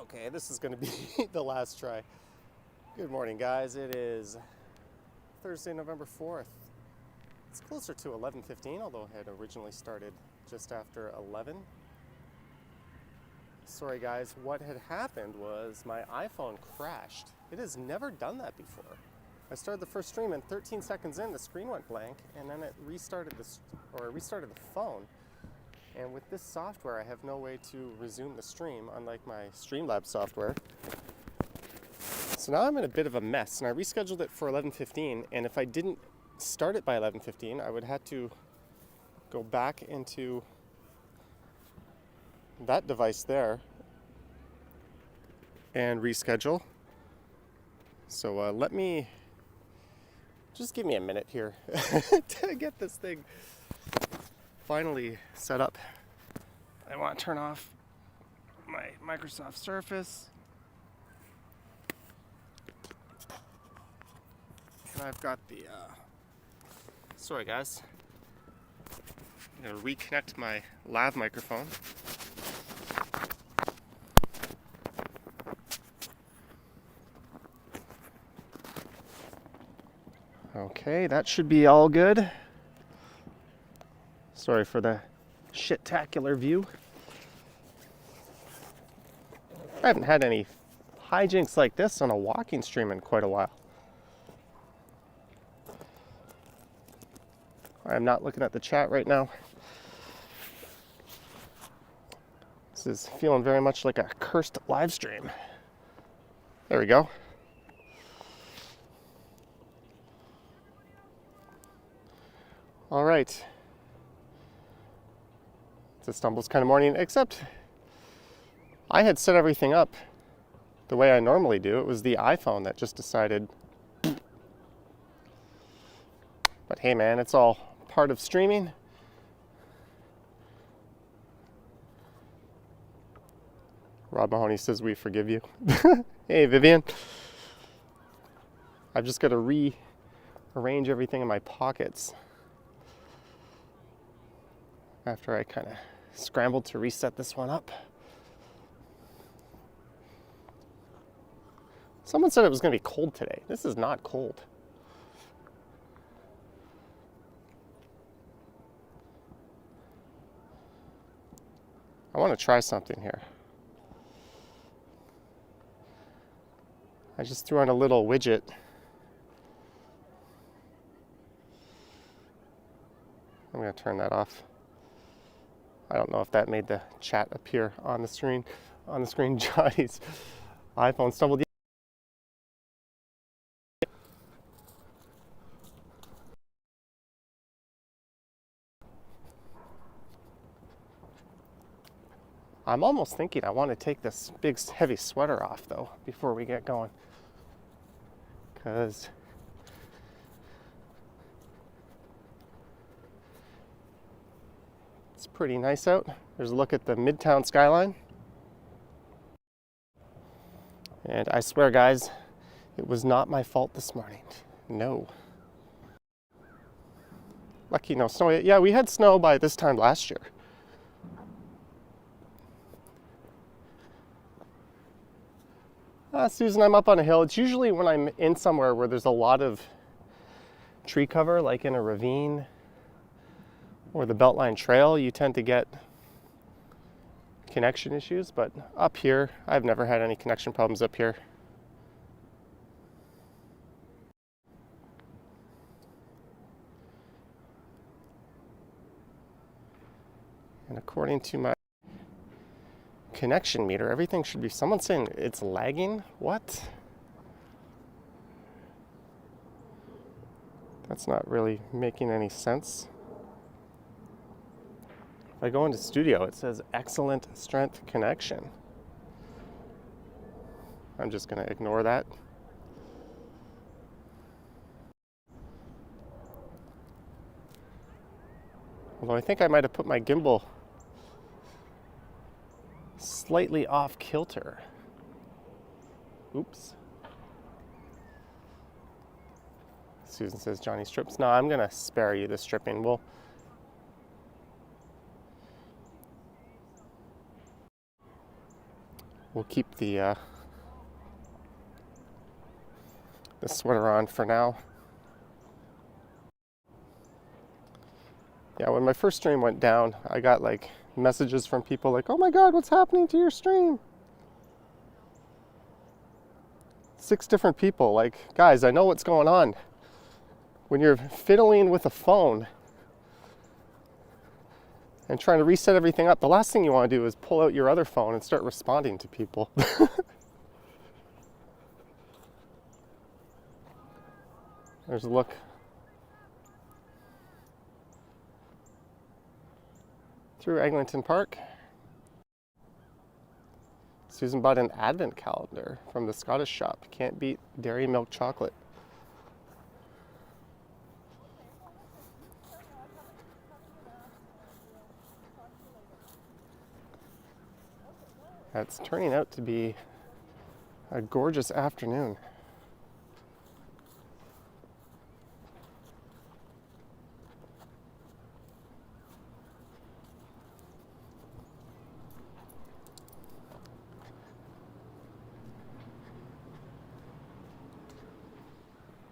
Okay, this is going to be the last try. Good morning, guys. It is Thursday, November 4th. It's closer to 11:15, although I had originally started just after 11. Sorry, guys. What had happened was my iPhone crashed. It has never done that before. I started the first stream, and 13 seconds in, the screen went blank, and then it restarted the phone. And with this software, I have no way to resume the stream, unlike my Streamlabs software. So now I'm in a bit of a mess, and I rescheduled it for 11:15, and if I didn't start it by 11:15, I would have to go back into that device there and reschedule. So just give me a minute here to get this thing finally set up. I want to turn off my Microsoft Surface. And I've got the, sorry guys. I'm going to reconnect my lav microphone. Okay, that should be all good. Sorry for the shit-tacular view. I haven't had any hijinks like this on a walking stream in quite a while. I'm not looking at the chat right now. This is feeling very much like a cursed live stream. There we go. All right. It's a stumbles kind of morning, except I had set everything up the way I normally do. It was the iPhone that just decided. But hey man, it's all part of streaming. Rob Mahoney says we forgive you. Hey Vivian. I've just got to rearrange everything in my pockets after I kind of scrambled to reset this one up. Someone said it was going to be cold today. This is not cold. I want to try something here. I just threw on a little widget. I'm going to turn that off. I don't know if that made the chat appear on the screen. Johnny's iPhone stumbled. I'm almost thinking I want to take this big heavy sweater off though before we get going, because it's pretty nice out. There's a look at the Midtown skyline. And I swear, guys, it was not my fault this morning. No. Lucky no snow. Yeah, we had snow by this time last year. Susan, I'm up on a hill. It's usually when I'm in somewhere where there's a lot of tree cover, like in a ravine or the Beltline Trail, you tend to get connection issues, but up here, I've never had any connection problems up here. And according to my connection meter, everything should be, someone's saying it's lagging. What? That's not really making any sense. If I go into studio, it says excellent strength connection. I'm just going to ignore that. Although I think I might have put my gimbal slightly off kilter. Oops. Susan says Johnny strips. No, I'm going to spare you the stripping. we'll keep the sweater on for now. Yeah, when my first stream went down, I got like messages from people like, "Oh my God, what's happening to your stream?" 6 different people, like, guys, I know what's going on. When you're fiddling with a phone and trying to reset everything up, the last thing you want to do is pull out your other phone and start responding to people. There's a look. Through Eglinton Park. Susan bought an advent calendar from the Scottish shop. Can't beat dairy milk chocolate. It's turning out to be a gorgeous afternoon.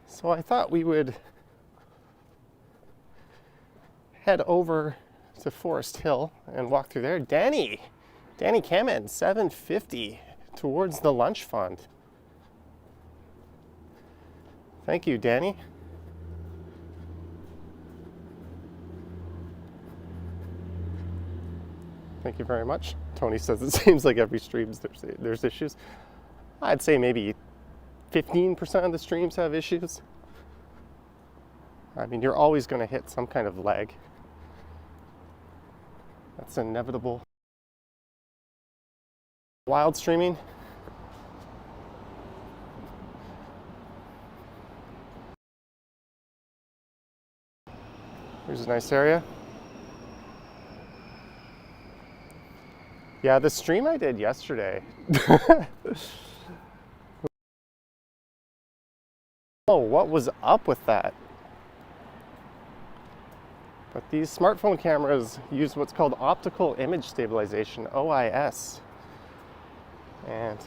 So I thought we would head over to Forest Hill and walk through there. Danny Kamen, $7.50 towards the lunch fund. Thank you, Danny. Thank you very much. Tony says it seems like every stream there's issues. I'd say maybe 15% of the streams have issues. I mean, you're always going to hit some kind of lag. That's inevitable. Wild streaming. Here's a nice area. Yeah, the stream I did yesterday. Oh, what was up with that? But these smartphone cameras use what's called optical image stabilization, OIS. And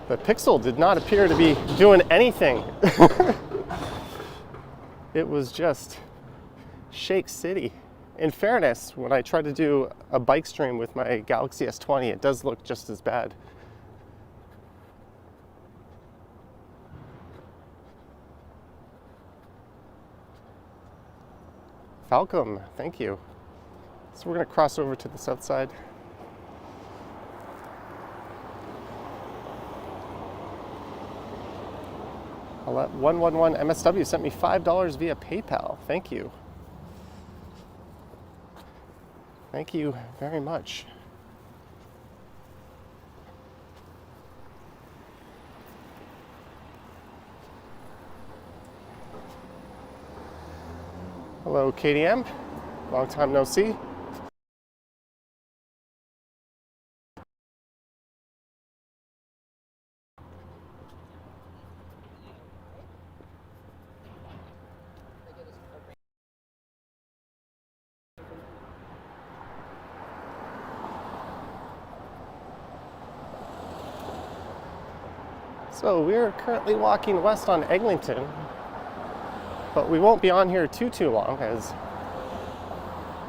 the Pixel did not appear to be doing anything. It was just Shake City. In fairness, when I try to do a bike stream with my Galaxy S20, it does look just as bad. Falcom, thank you. So we're going to cross over to the south side. I'll let 111 MSW sent me $5 via PayPal. Thank you. Thank you very much. Hello, KDM. Long time no see. So we're currently walking west on Eglinton, but we won't be on here too long, as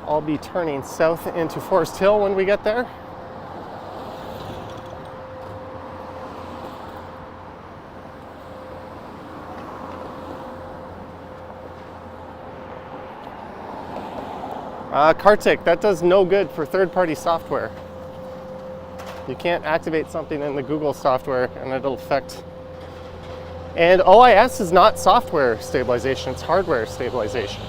I'll be turning south into Forest Hill when we get there. Kartik, that does no good for third-party software. You can't activate something in the Google software and it'll affect. And OIS is not software stabilization, it's hardware stabilization.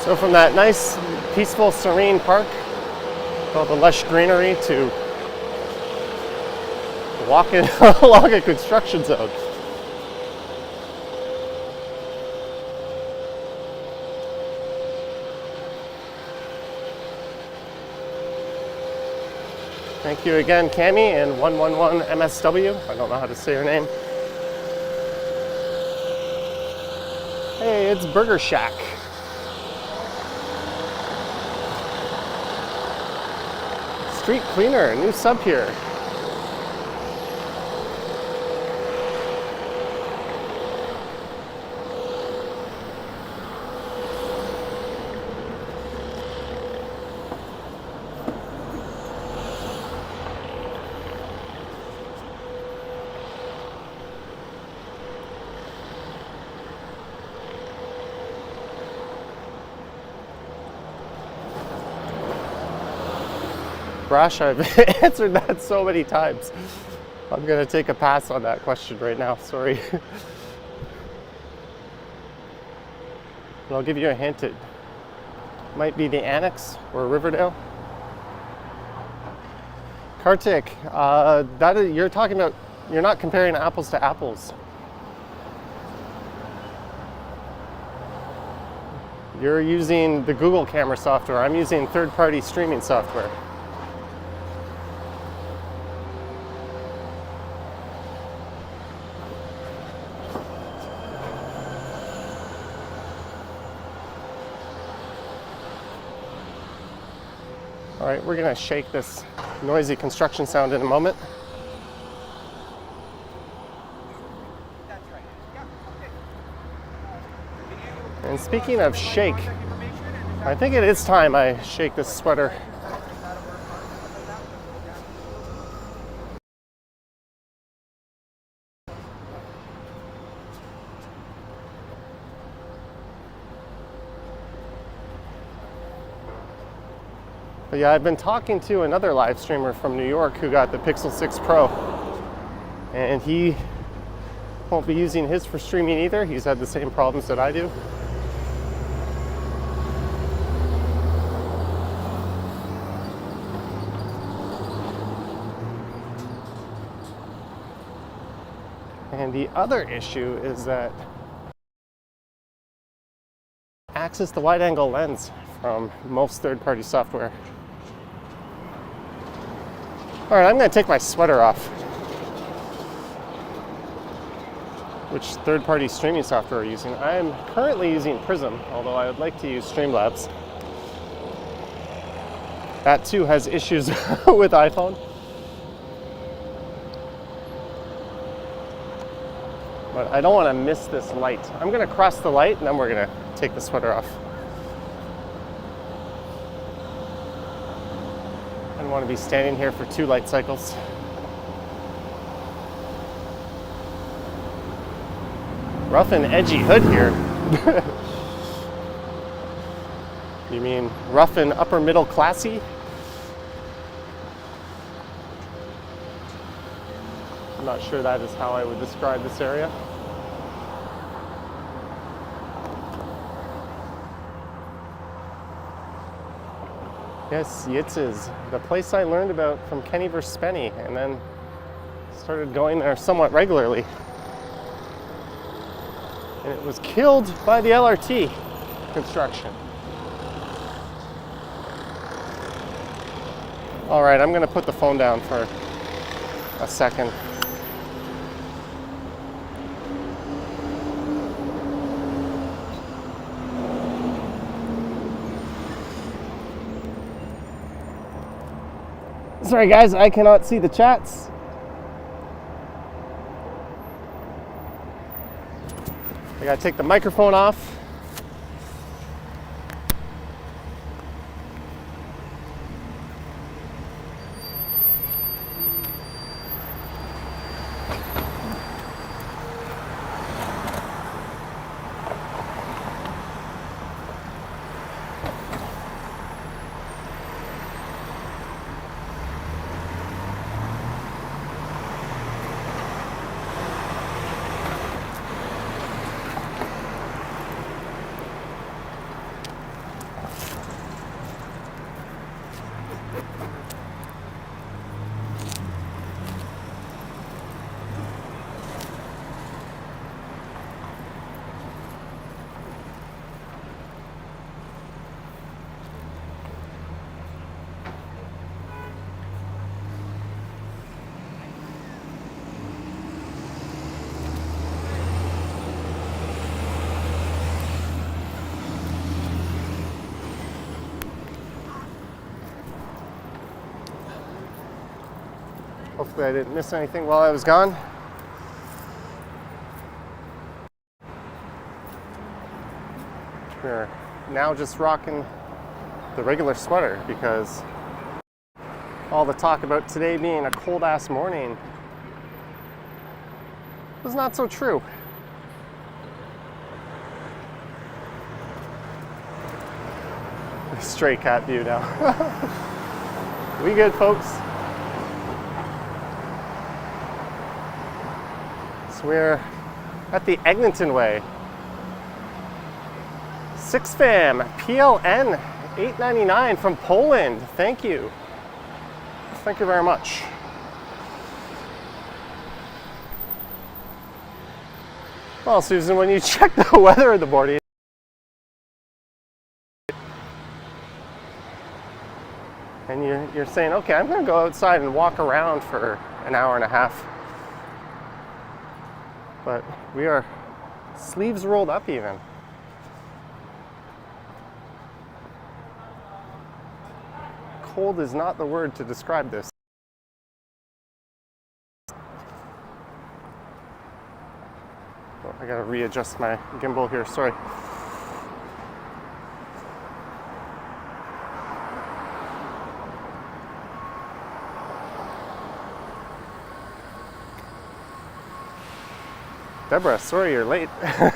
So from that nice, peaceful, serene park, all the lush greenery, to walking along a construction zone. Thank you again, Cami and 111 MSW. I don't know how to say her name. Hey, it's Burger Shack. Street cleaner, new sub here. Brash, I've answered that so many times. I'm gonna take a pass on that question right now, sorry. But I'll give you a hint, it might be the Annex or Riverdale. Kartik, you're talking about, you're not comparing apples to apples. You're using the Google camera software, I'm using third-party streaming software. All right, we're gonna shake this noisy construction sound in a moment. And speaking of shake, I think it is time I shake this sweater. But yeah, I've been talking to another live streamer from New York who got the Pixel 6 Pro, and he won't be using his for streaming either. He's had the same problems that I do. And the other issue is that access the wide-angle lens from most third-party software. All right, I'm going to take my sweater off. Which third-party streaming software are you using? I'm currently using Prism, although I would like to use Streamlabs. That too has issues with iPhone. But I don't want to miss this light. I'm going to cross the light and then we're going to take the sweater off. I don't want to be standing here for 2 light cycles. Rough and edgy hood here. You mean rough and upper middle classy? I'm not sure that is how I would describe this area. Yes, Yitz's, the place I learned about from Kenny vs. Spenny, and then started going there somewhat regularly. And it was killed by the LRT construction. All right, I'm gonna put the phone down for a second. Sorry guys, I cannot see the chats. I gotta take the microphone off. Hopefully I didn't miss anything while I was gone. We're now just rocking the regular sweater because all the talk about today being a cold ass morning was not so true. Stray cat view now. We good, folks. So we're at the Eglinton Way. 6 fam, PLN 8.99 from Poland. Thank you. Thank you very much. Well, Susan, when you check the weather in the morning, and you're saying, okay, I'm going to go outside and walk around for an hour and a half. But we are sleeves rolled up even. Cold is not the word to describe this. Oh, I gotta readjust my gimbal here, sorry. Deborah, sorry you're late.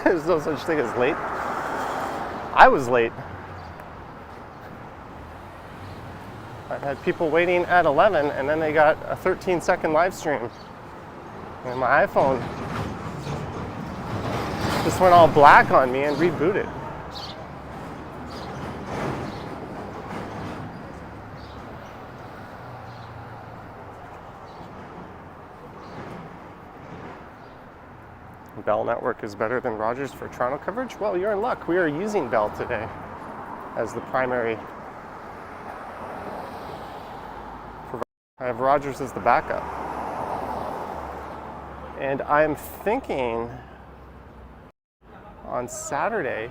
There's no such thing as late. I was late. I've had people waiting at 11 and then they got a 13-second live stream. And my iPhone just went all black on me and rebooted. Bell network is better than Rogers for Toronto coverage? Well, you're in luck. We are using Bell today as the primary. I have Rogers as the backup. And I'm thinking on Saturday,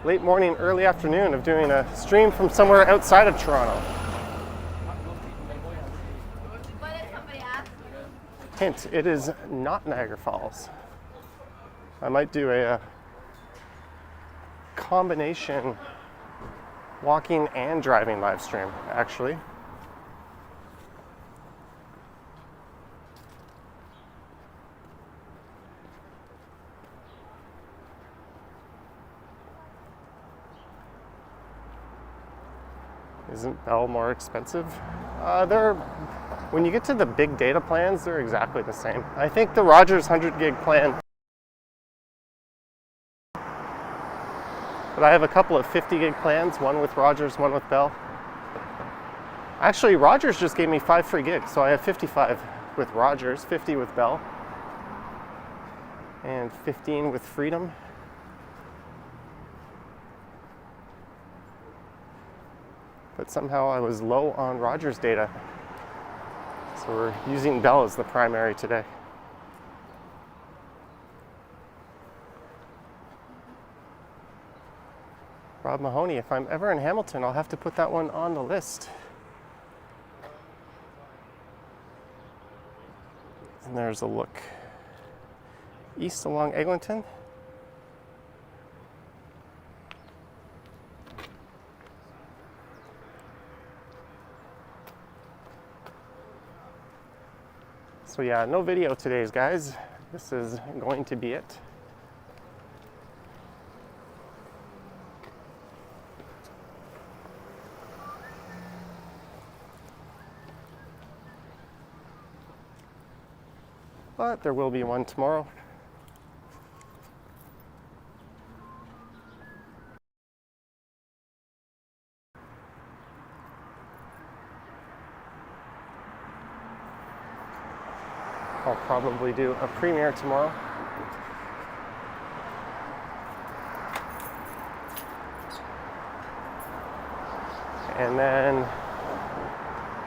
late morning, early afternoon, of doing a stream from somewhere outside of Toronto. Hint, it is not Niagara Falls. I might do a combination walking and driving live stream, actually. Isn't Bell more expensive? When you get to the big data plans, they're exactly the same. I think the Rogers 100 gig plan, but I have a couple of 50 gig plans, one with Rogers, one with Bell. Actually, Rogers just gave me 5 free gigs, so I have 55 with Rogers, 50 with Bell, and 15 with Freedom. But somehow I was low on Rogers data. So we're using Bell as the primary today. Rob Mahoney, if I'm ever in Hamilton, I'll have to put that one on the list. And there's a look east along Eglinton. So yeah, no video today, guys. This is going to be it. But there will be one tomorrow. I'll probably do a premiere tomorrow. And then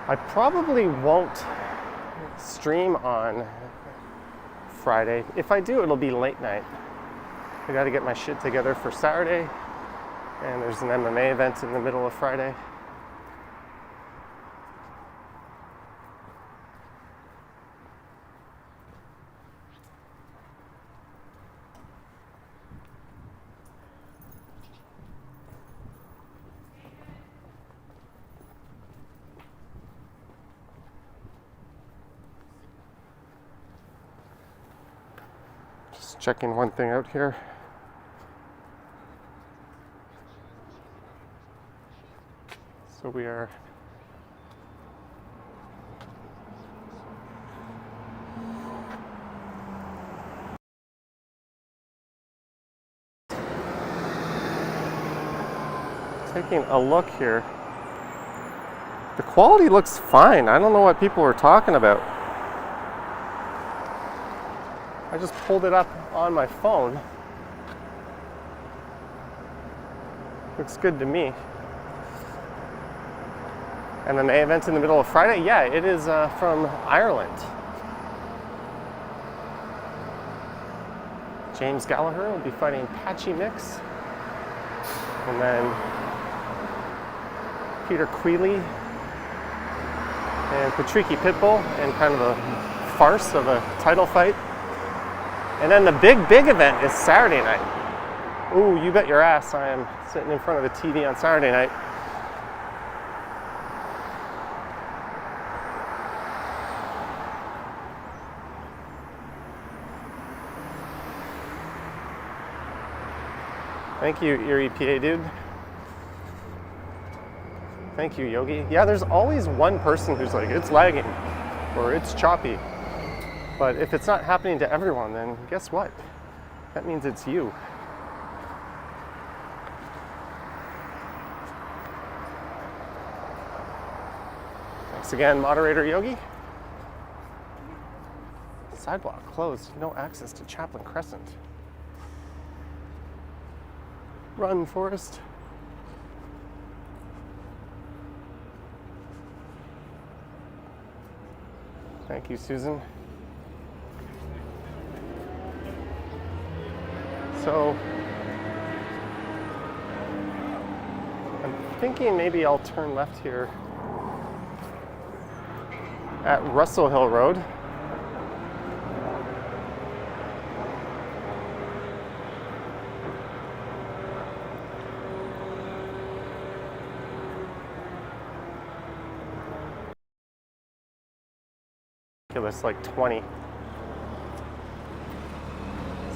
I probably won't stream on Friday. If I do, it'll be late night. I got to get my shit together for Saturday, and there's an MMA event in the middle of Friday. Just checking one thing out here. So we are taking a look here. The quality looks fine. I don't know what people were talking about. I just pulled it up on my phone. Looks good to me. And the main event in the middle of Friday, yeah, it is from Ireland. James Gallagher will be fighting Patchy Mix. And then Peter Queeley and Patricky Pitbull in kind of a farce of a title fight. And then the big event is Saturday night. Ooh, you bet your ass I am sitting in front of the TV on Saturday night. Thank you, Erie PA dude. Thank you, Yogi. Yeah, there's always one person who's like, it's lagging or it's choppy. But if it's not happening to everyone, then guess what? That means it's you. Thanks again, moderator Yogi. Sidewalk closed, no access to Chaplin Crescent. Run, Forrest. Thank you, Susan. So, I'm thinking maybe I'll turn left here at Russell Hill Road. Like 20.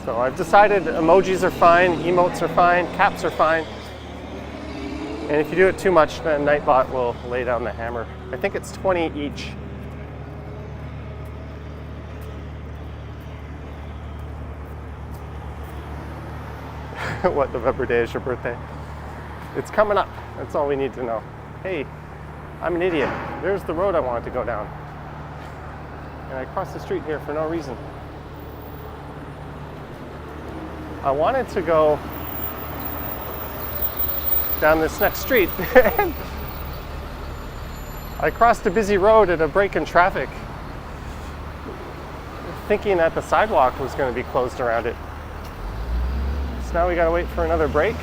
So I've decided emojis are fine, emotes are fine, caps are fine. And if you do it too much, then Nightbot will lay down the hammer. I think it's 20 each. What November day is your birthday? It's coming up. That's all we need to know. Hey, I'm an idiot. There's the road I wanted to go down. And I crossed the street here for no reason. I wanted to go down this next street. I crossed a busy road at a break in traffic, thinking that the sidewalk was going to be closed around it. So now we got to wait for another break.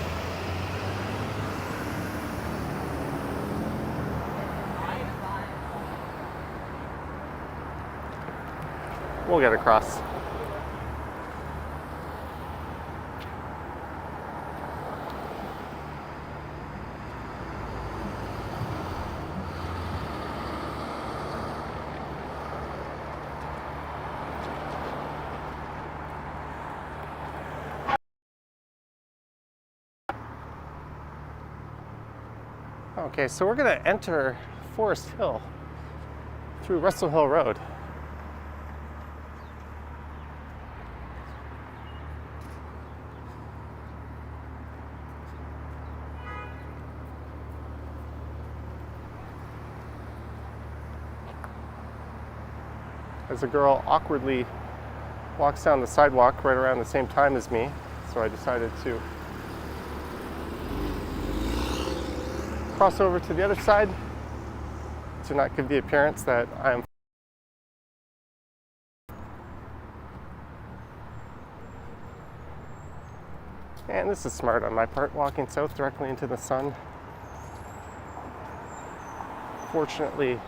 We'll get across. Okay, so we're going to enter Forest Hill through Russell Hill Road. As a girl awkwardly walks down the sidewalk right around the same time as me, so I decided to cross over to the other side to not give the appearance that I'm. And this is smart on my part, walking south directly into the sun. Fortunately,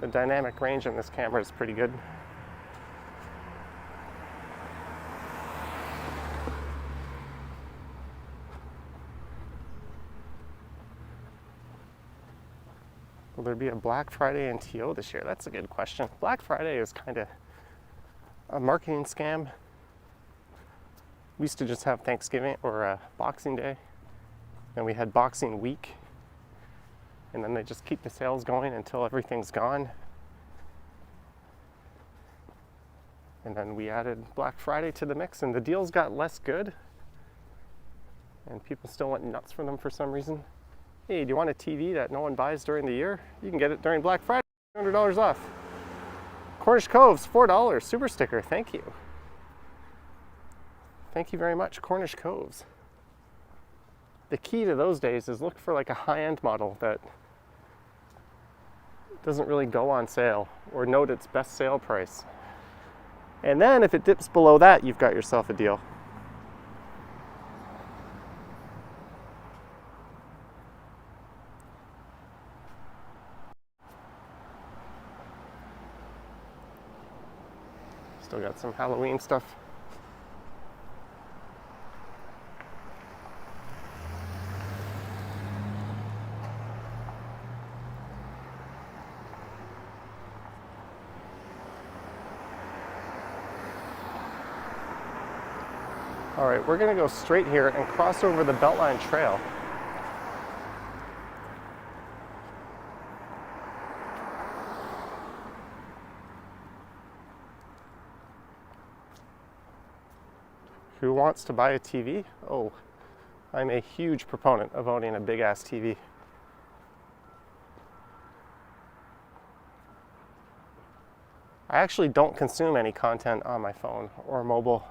the dynamic range on this camera is pretty good. Will there be a Black Friday in TO this year? That's a good question. Black Friday is kind of a marketing scam We used to just have Thanksgiving or Boxing Day, and we had Boxing Week, and then they just keep the sales going until everything's gone. And then we added Black Friday to the mix, and the deals got less good, and people still went nuts for them for some reason. Hey, do you want a TV that no one buys during the year? You can get it during Black Friday, $200 off. Cornish Coves, $4, super sticker, thank you. Thank you very much, Cornish Coves. The key to those days is look for like a high-end model that doesn't really go on sale, or note its best sale price. And then if it dips below that, you've got yourself a deal. Still got some Halloween stuff. All right, we're gonna go straight here and cross over the Beltline Trail. Who wants to buy a TV? Oh, I'm a huge proponent of owning a big ass TV. I actually don't consume any content on my phone or mobile,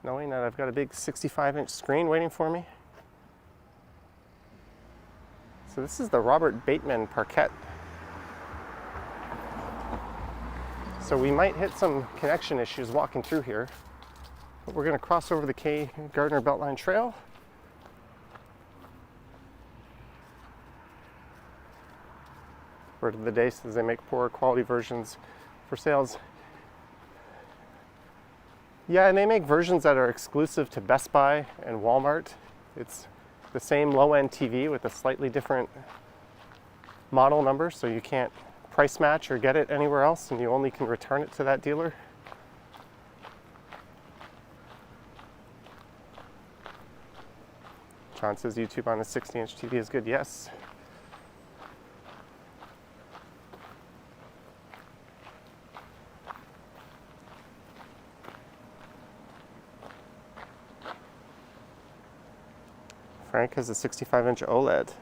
knowing that I've got a big 65-inch screen waiting for me. So this is the Robert Bateman Parquet. So we might hit some connection issues walking through here, but we're going to cross over the Gardner Beltline Trail. Word of the day says they make poorer quality versions for sales. Yeah, and they make versions that are exclusive to Best Buy and Walmart. It's the same low-end TV with a slightly different model number, so you can't price match or get it anywhere else, and you only can return it to that dealer. John says YouTube on a 60-inch TV is good. Yes. Frank has a 65-inch OLED.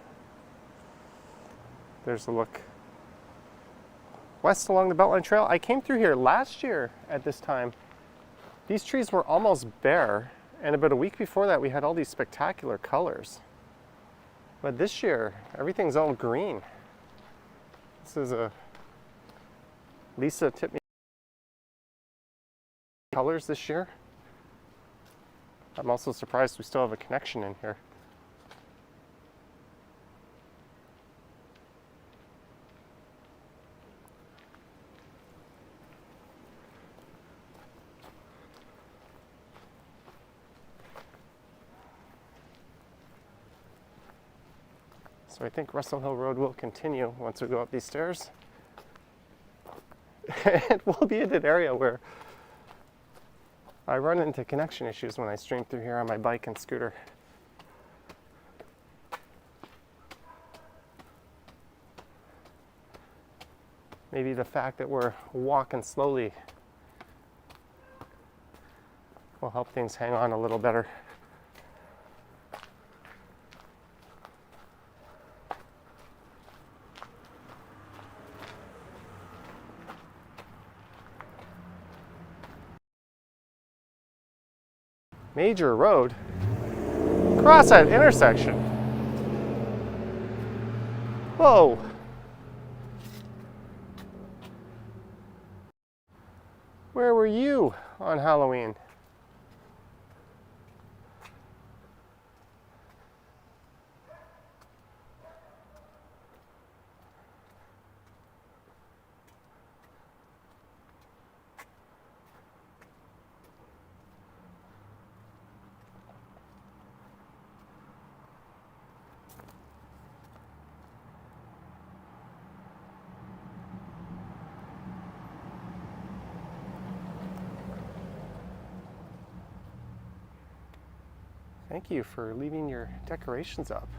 There's a look. West along the Beltline Trail. I came through here last year at this time. These trees were almost bare, and about a week before that we had all these spectacular colors. But this year, everything's all green. This is a Lisa tipped me colors this year. I'm also surprised we still have a connection in here. So I think Russell Hill Road will continue once we go up these stairs. It will be in an area where I run into connection issues when I stream through here on my bike and scooter. Maybe the fact that we're walking slowly will help things hang on a little better. Major road, cross that intersection. Whoa. Where were you on Halloween? Thank you for leaving your decorations up.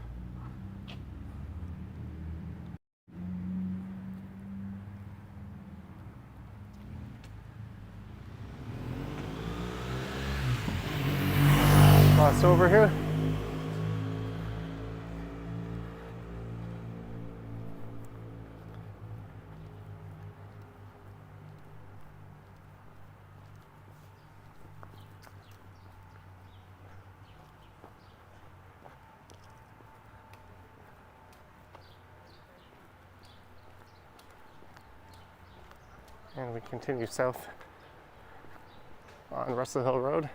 Cross over here. And we continue south on Russell Hill Road.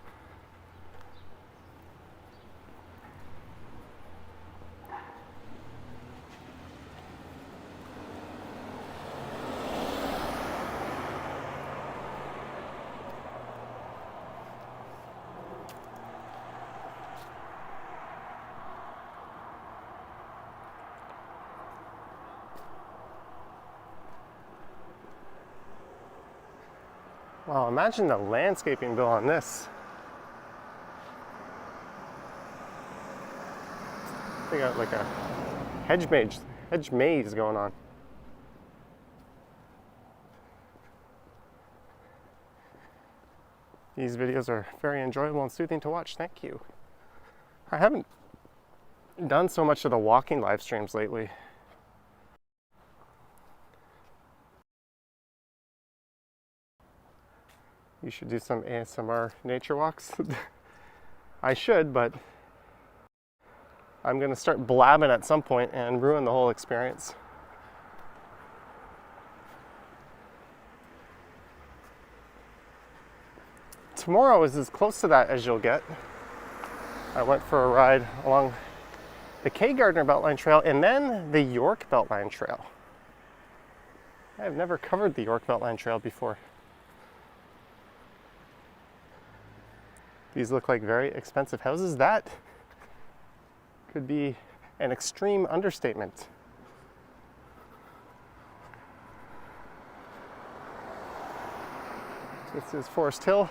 Wow, imagine the landscaping bill on this. They got like a hedge maze going on. These videos are very enjoyable and soothing to watch. Thank you. I haven't done so much of the walking live streams lately. You should do some ASMR nature walks. I should, but I'm gonna start blabbing at some point and ruin the whole experience. Tomorrow is as close to that as you'll get. I went for a ride along the K Gardner Beltline Trail and then the York Beltline Trail. I've never covered the York Beltline Trail before. These look like very expensive houses. That could be an extreme understatement. This is Forest Hill.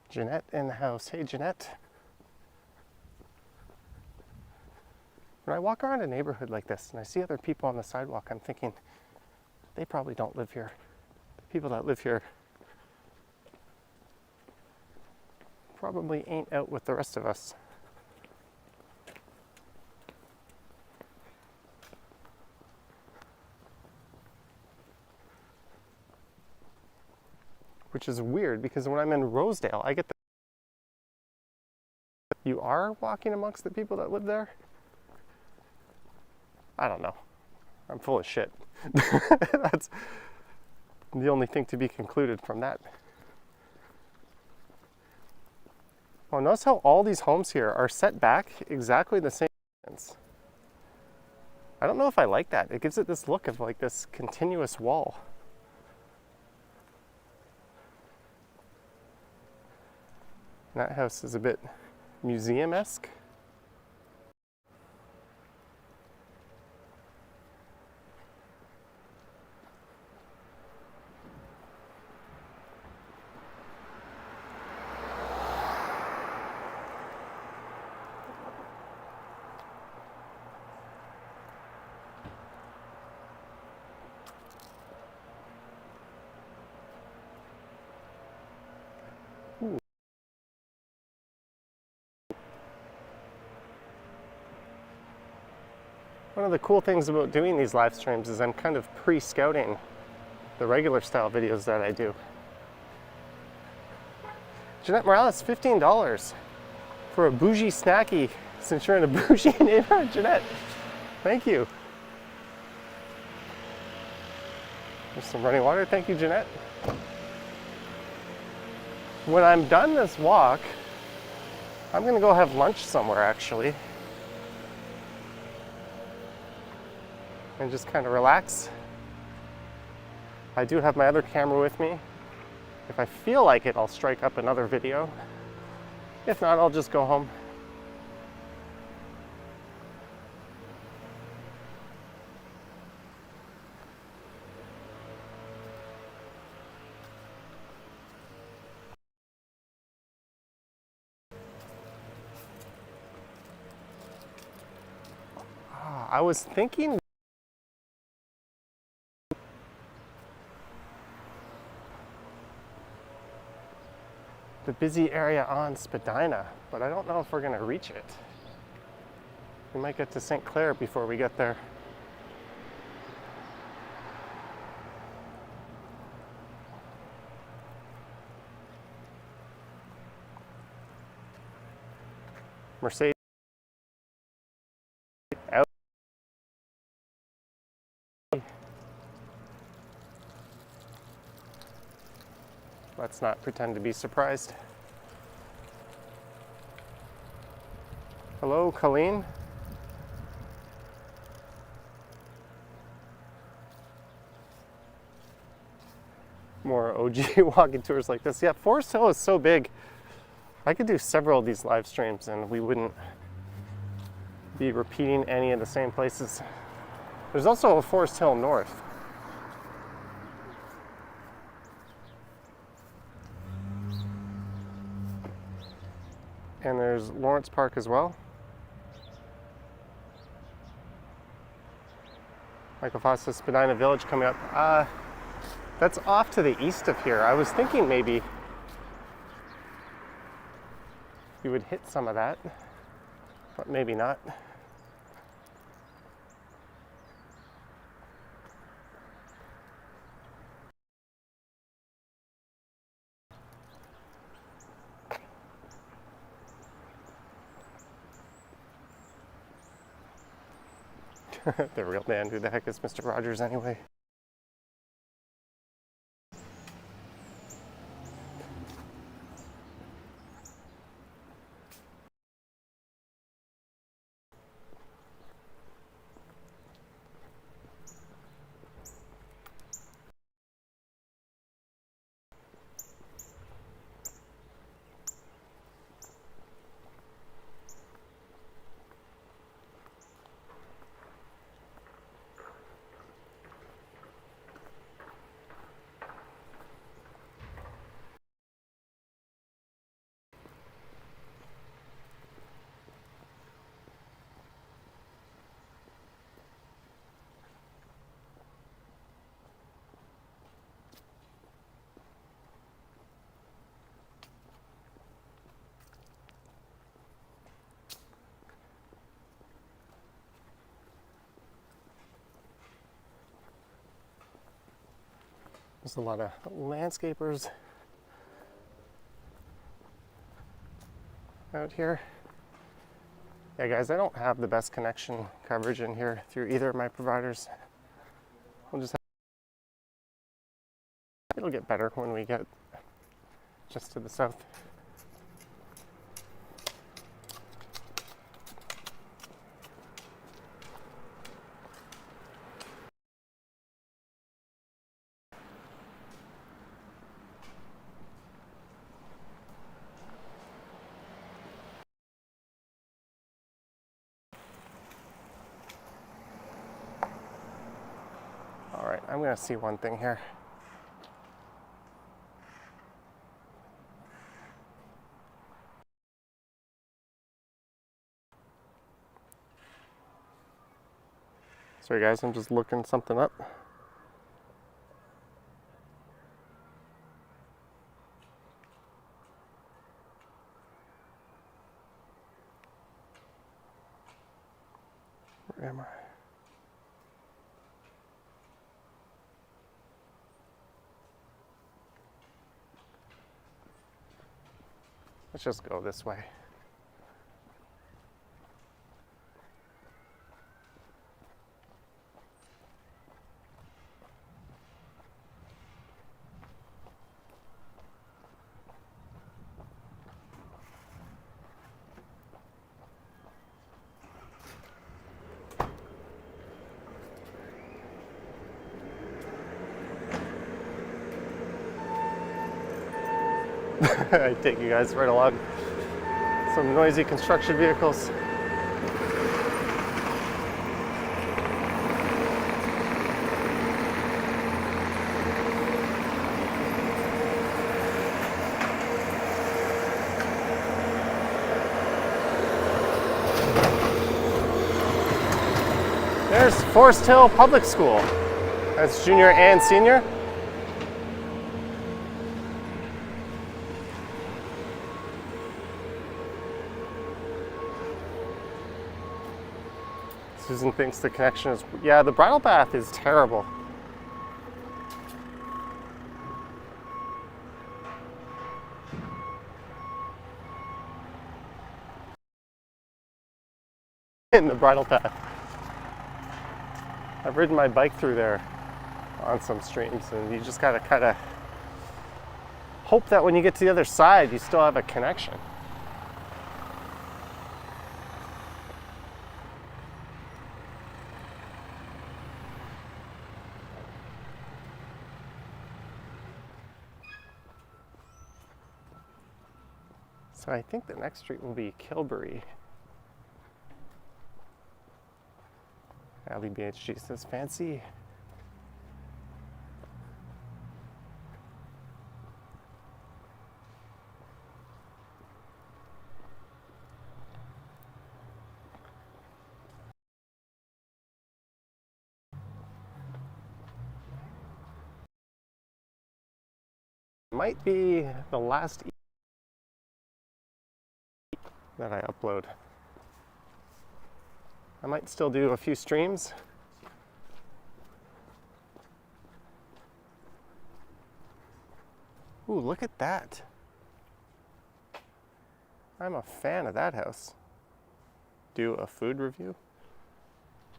Jeanette in the house. Hey, Jeanette. When I walk around a neighborhood like this and I see other people on the sidewalk, I'm thinking, they probably don't live here. The people that live here probably ain't out with the rest of us. Which is weird because when I'm in Rosedale, I get the... You are walking amongst the people that live there? I don't know. I'm full of shit. That's the only thing to be concluded from that. Well, notice how all these homes here are set back exactly the same distance. I don't know if I like that. It gives it this look of like this continuous wall. That house is a bit museum-esque. One of the cool things about doing these live streams is I'm kind of pre-scouting the regular style videos that I do. Jeanette Morales, $15 for a bougie snacky since you're in a bougie neighborhood. Jeanette, thank you. There's some running water. Thank you, Jeanette. When I'm done this walk, I'm gonna go have lunch somewhere actually. And just kind of relax. I do have my other camera with me If I feel like it, I'll strike up another video. If not, I'll just go home. I was thinking the busy area on Spadina, but I don't know if we're going to reach it. We might get to St. Clair before we get there. Mercedes out. Let's not pretend to be surprised. Hello, Colleen. More OG walking tours like this. Yeah, Forest Hill is so big. I could do several of these live streams and we wouldn't be repeating any of the same places. There's also a Forest Hill North. And there's Lawrence Park as well. Michael Foss says Spadina Village coming up. That's off to the east of here. I was thinking maybe you would hit some of that, but maybe not. The real man, who the heck is Mr. Rogers anyway? There's a lot of landscapers out here. Yeah, guys, I don't have the best connection coverage in here through either of my providers. We'll just have, it'll get better when we get just to the south. All right, I'm gonna see one thing here. Sorry guys, I'm just looking something up. Where am I? Let's just go this way. I take you guys right along. Some noisy construction vehicles. There's Forest Hill Public School. That's junior and senior. Susan thinks the connection is, yeah, the bridle path is terrible. In the bridle path. I've ridden my bike through there on some streams, and you just gotta kind of hope that when you get to the other side, you still have a connection. So I think the next street will be Kilbury. Ali BHG says fancy. Might be the last that I upload. I might still do a few streams. Ooh, look at that. I'm a fan of that house. Do a food review?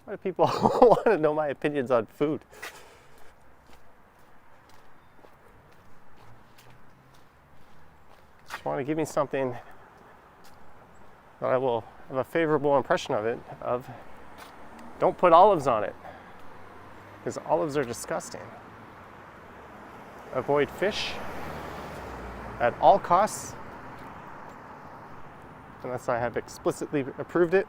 Why do people want to know my opinions on food? Just want to give me something that I will have a favorable impression of it, don't put olives on it, because olives are disgusting. Avoid fish at all costs, unless I have explicitly approved it.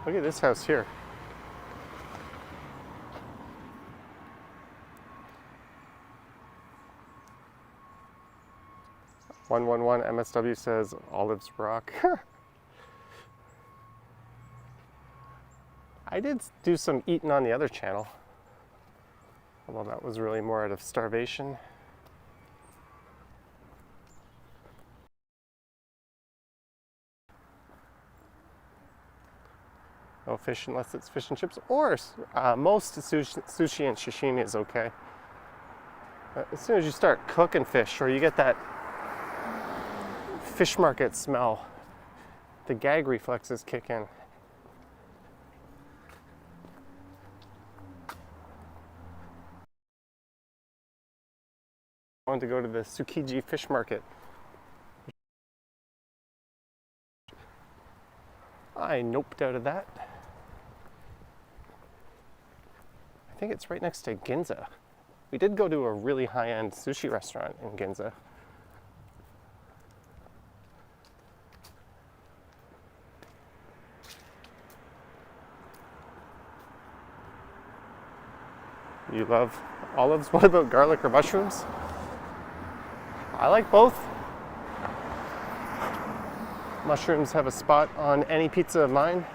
Look at this house here. "111 MSW says olives rock." I did do some eating on the other channel, although that was really more out of starvation. No fish unless it's fish and chips, or most sushi and sashimi is okay. As soon as you start cooking fish, or you get that fish market smell, the gag reflexes kick in. I wanted to go to the Tsukiji fish market. I noped out of that. I think it's right next to Ginza. We did go to a really high-end sushi restaurant in Ginza. You love olives? What about garlic or mushrooms? I like both. Mushrooms have a spot on any pizza of mine.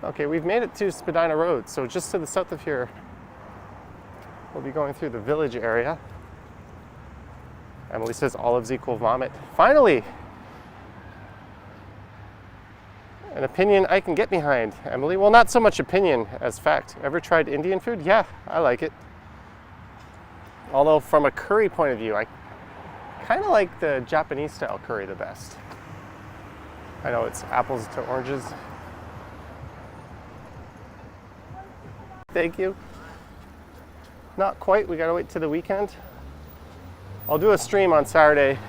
Okay, we've made it to Spadina Road, so just to the south of here, we'll be going through the village area. Emily says olives equal vomit. Finally! An opinion I can get behind, Emily. Well, not so much opinion as fact. Ever tried Indian food? Yeah, I like it. Although from a curry point of view, I kind of like the Japanese style curry the best. I know it's apples to oranges. Thank you. Not quite, we gotta wait till the weekend. I'll do a stream on Saturday,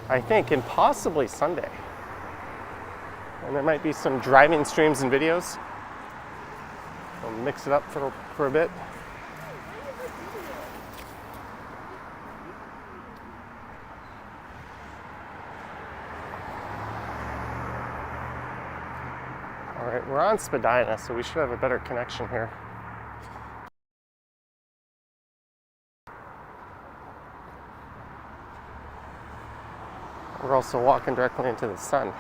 I think, and possibly Sunday. And there might be some driving streams and videos. I'll mix it up for a bit. All right, we're on Spadina, so we should have a better connection here. We're also walking directly into the sun.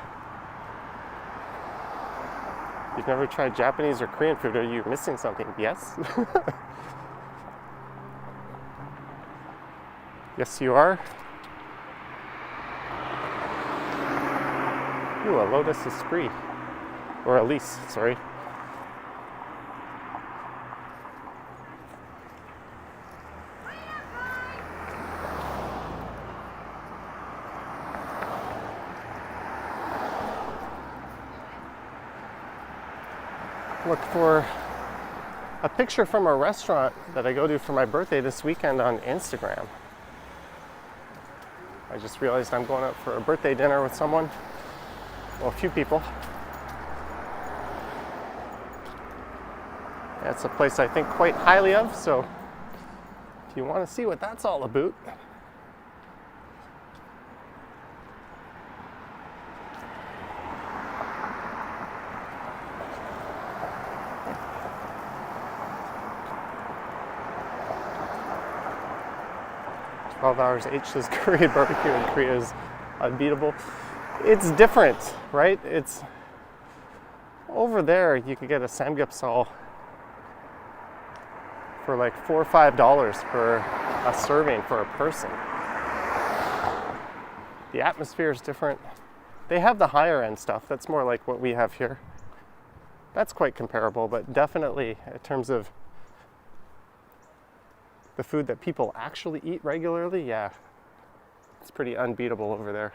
You've never tried Japanese or Korean food, are you missing something? Yes? Yes, you are. Ooh, a Lotus Esprit. Or Elise, sorry. Look for a picture from a restaurant that I go to for my birthday this weekend on Instagram. I just realized I'm going out for a birthday dinner with someone, well, a few people. That's a place I think quite highly of, so if you want to see what that's all about, $12 H says Korean barbecue in Korea is unbeatable. It's different, right? It's over there you could get a samgyeopsal for like $4 or $5 for a serving for a person. The atmosphere is different. They have the higher end stuff. That's more like what we have here. That's quite comparable, but definitely in terms of the food that people actually eat regularly, yeah, it's pretty unbeatable over there.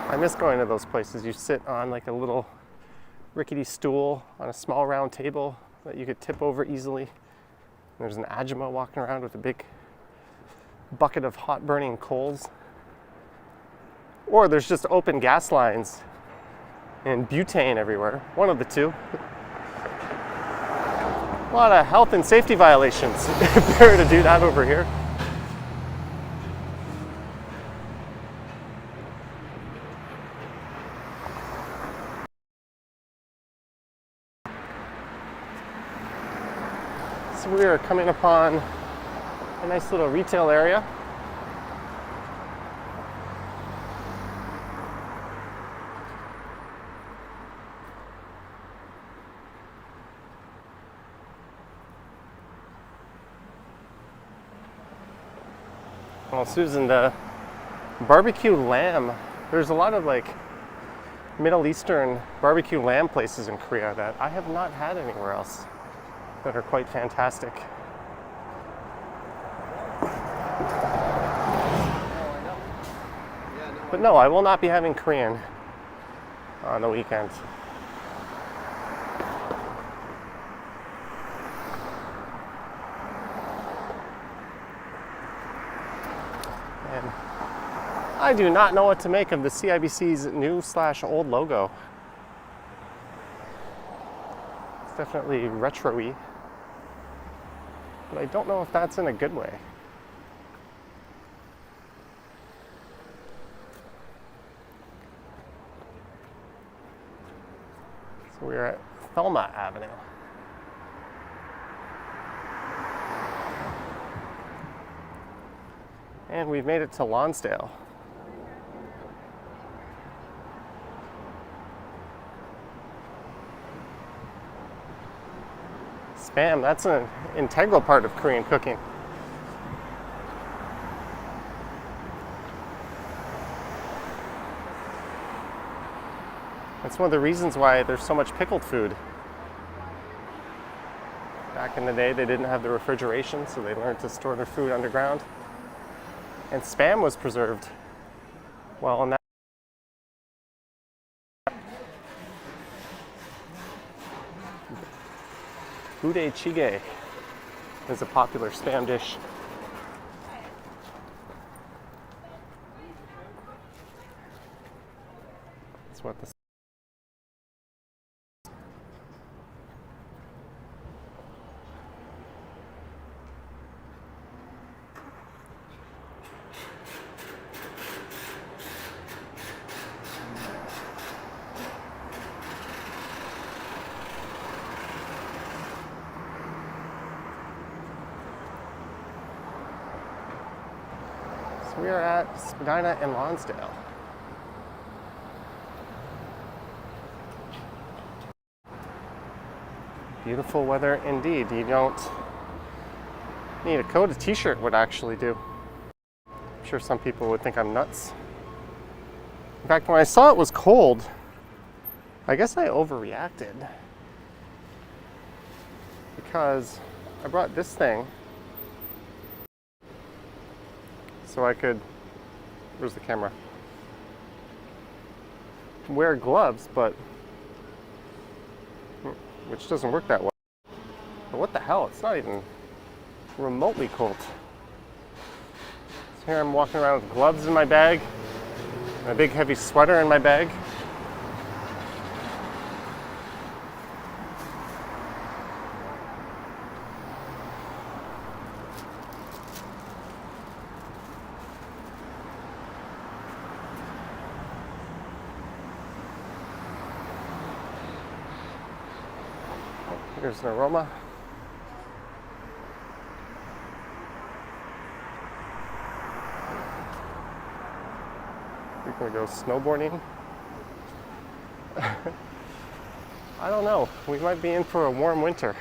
I miss going to those places. You sit on like a little rickety stool on a small round table that you could tip over easily. There's an ajima walking around with a big bucket of hot burning coals. Or there's just open gas lines and butane everywhere. One of the two. A lot of health and safety violations if they were to do that over here. So we are coming upon a nice little retail area. Well, Susan, the barbecue lamb, there's a lot of like Middle Eastern barbecue lamb places in Korea that I have not had anywhere else that are quite fantastic. But no, I will not be having Korean on the weekend. And I do not know what to make of the CIBC's new/old logo. It's definitely retro-y, but I don't know if that's in a good way. So we're at Thelma Avenue. And we've made it to Lonsdale. Spam, that's an integral part of Korean cooking. That's one of the reasons why there's so much pickled food. Back in the day, they didn't have the refrigeration, so they learned to store their food underground. And Spam was preserved well in that. Ude chige is a popular Spam dish. That's what the we are at Spadina and Lonsdale. Beautiful weather indeed. You don't need a coat. A t-shirt would actually do. I'm sure some people would think I'm nuts. In fact, when I saw it was cold, I guess I overreacted. Because I brought this thing so I could, where's the camera? Wear gloves, but which doesn't work that well. But what the hell? It's not even remotely cold. So here I'm walking around with gloves in my bag, and a big heavy sweater in my bag. Here's an aroma. We're gonna go snowboarding. I don't know. We might be in for a warm winter.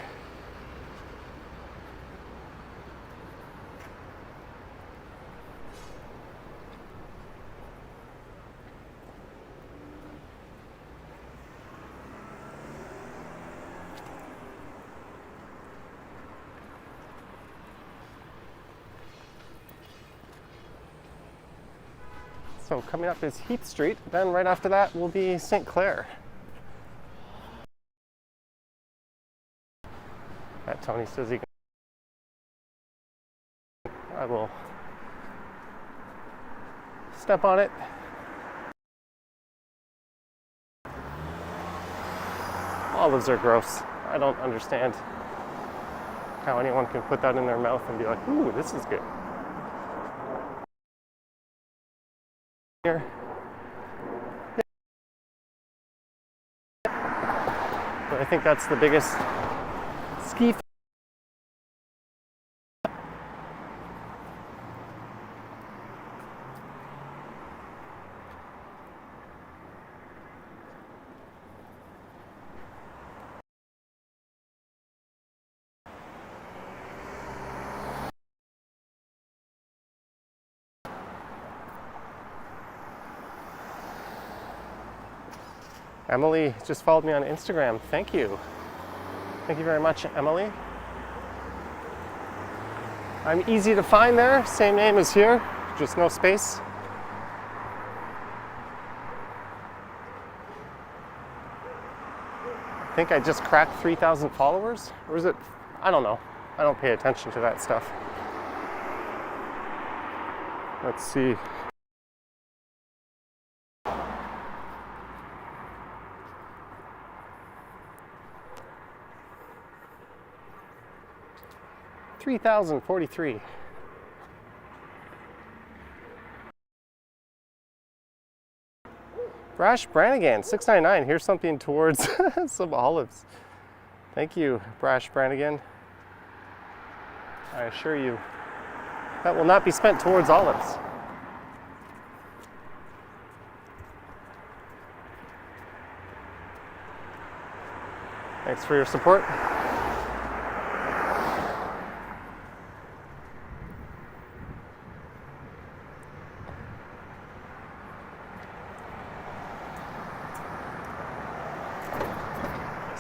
So coming up is Heath Street, then right after that will be St. Clair. That Tony says he can. I will step on it. Olives are gross. I don't understand how anyone can put that in their mouth and be like, ooh, this is good. Here. But I think that's the biggest ski. Emily just followed me on Instagram. Thank you. Thank you very much, Emily. I'm easy to find there. Same name as here, just no space. I think I just cracked 3,000 followers. Or is it? I don't know. I don't pay attention to that stuff. Let's see. $3,043. Brash Brannigan, $6.99. Here's something towards some olives. Thank you, Brash Brannigan. I assure you, that will not be spent towards olives. Thanks for your support.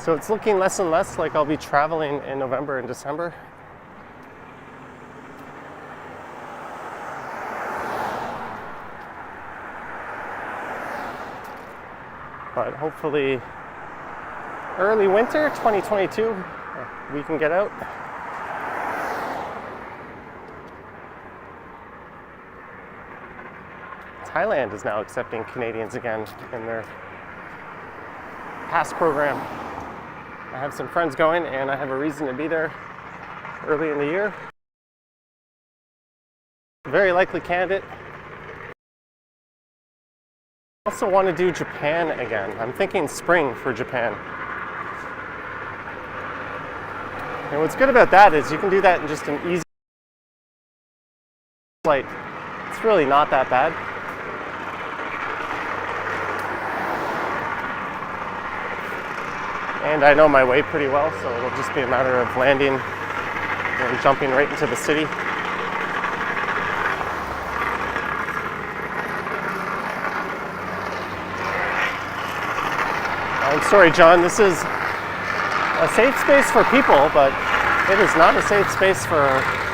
So it's looking less and less like I'll be traveling in November and December. But hopefully early winter 2022, we can get out. Thailand is now accepting Canadians again in their pass program. I have some friends going, and I have a reason to be there early in the year. Very likely candidate. I also want to do Japan again. I'm thinking spring for Japan. And what's good about that is you can do that in just an easy flight. It's really not that bad. And I know my way pretty well, so it'll just be a matter of landing and jumping right into the city. I'm sorry, John, this is a safe space for people, but it is not a safe space for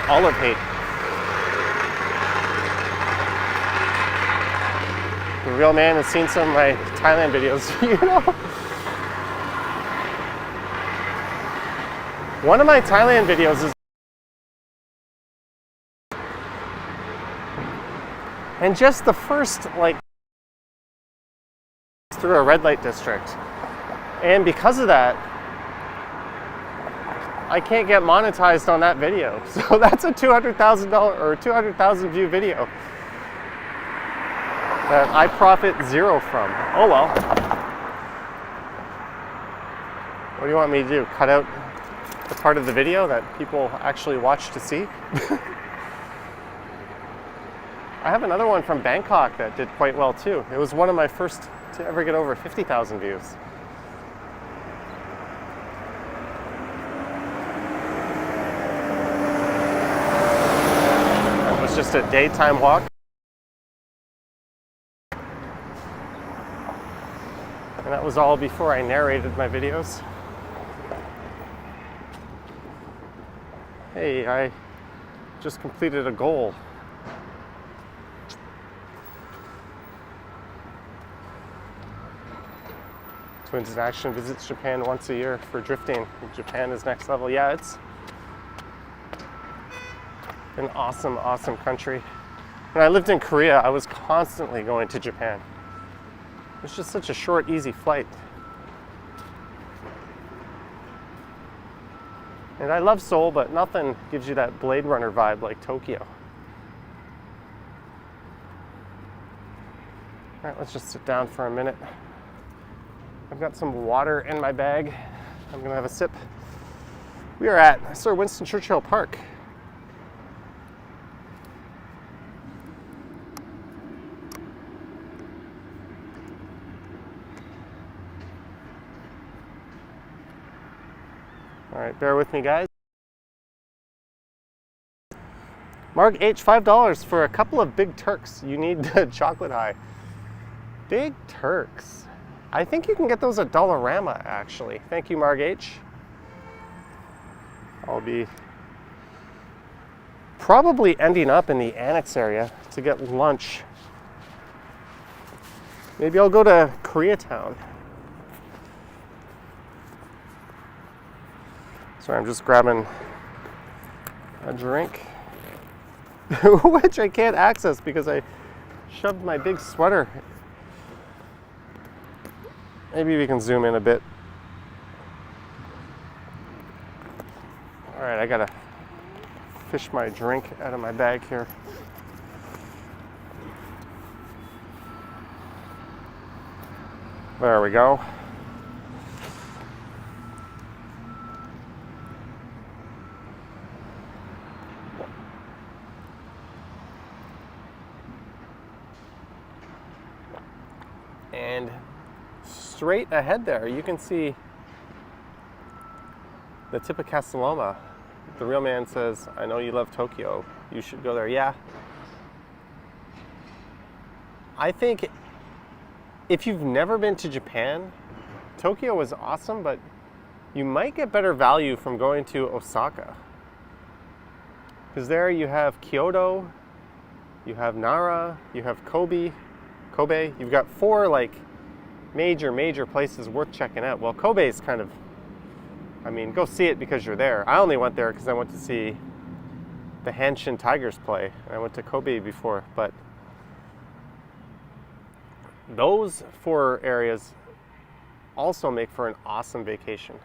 olive hate. The real man has seen some of my Thailand videos, you know? One of my Thailand videos is, and just the first, like, through a red light district. And because of that, I can't get monetized on that video. So that's a $200,000 or 200,000 view video that I profit zero from. Oh well. What do you want me to do? Cut out the part of the video that people actually watch to see? I have another one from Bangkok that did quite well too. It was one of my first to ever get over 50,000 views. That was just a daytime walk. And that was all before I narrated my videos. Hey, I just completed a goal. Twins in Action visits Japan once a year for drifting. Japan is next level. Yeah, it's an awesome, awesome country. When I lived in Korea, I was constantly going to Japan. It's just such a short, easy flight. And I love Seoul, but nothing gives you that Blade Runner vibe like Tokyo. All right, let's just sit down for a minute. I've got some water in my bag. I'm gonna have a sip. We are at Sir Winston Churchill Park. All right, bear with me, guys. Mark H, $5 for a couple of Big Turks. You need the chocolate high. Big Turks. I think you can get those at Dollarama, actually. Thank you, Mark H. I'll be probably ending up in the Annex area to get lunch. Maybe I'll go to Koreatown. Sorry, I'm just grabbing a drink, which I can't access because I shoved my big sweater. Maybe we can zoom in a bit. All right, I gotta fish my drink out of my bag here. There we go. And straight ahead there, you can see the tip of Castelloma. The real man says, I know you love Tokyo. You should go there. Yeah. I think if you've never been to Japan, Tokyo is awesome, but you might get better value from going to Osaka. Because there you have Kyoto, you have Nara, you have Kobe. You've got four like major places worth checking out. Well, Kobe is kind of, I mean, go see it because you're there. I only went there because I went to see the Hanshin Tigers play. I went to Kobe before, but those 4 areas also make for an awesome vacation.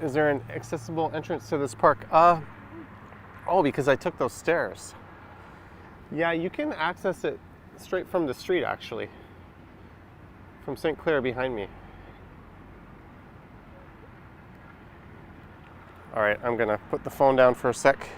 Is there an accessible entrance to this park? Oh, because I took those stairs. Yeah, you can access it straight from the street, actually. From St. Clair behind me. All right, I'm gonna put the phone down for a sec.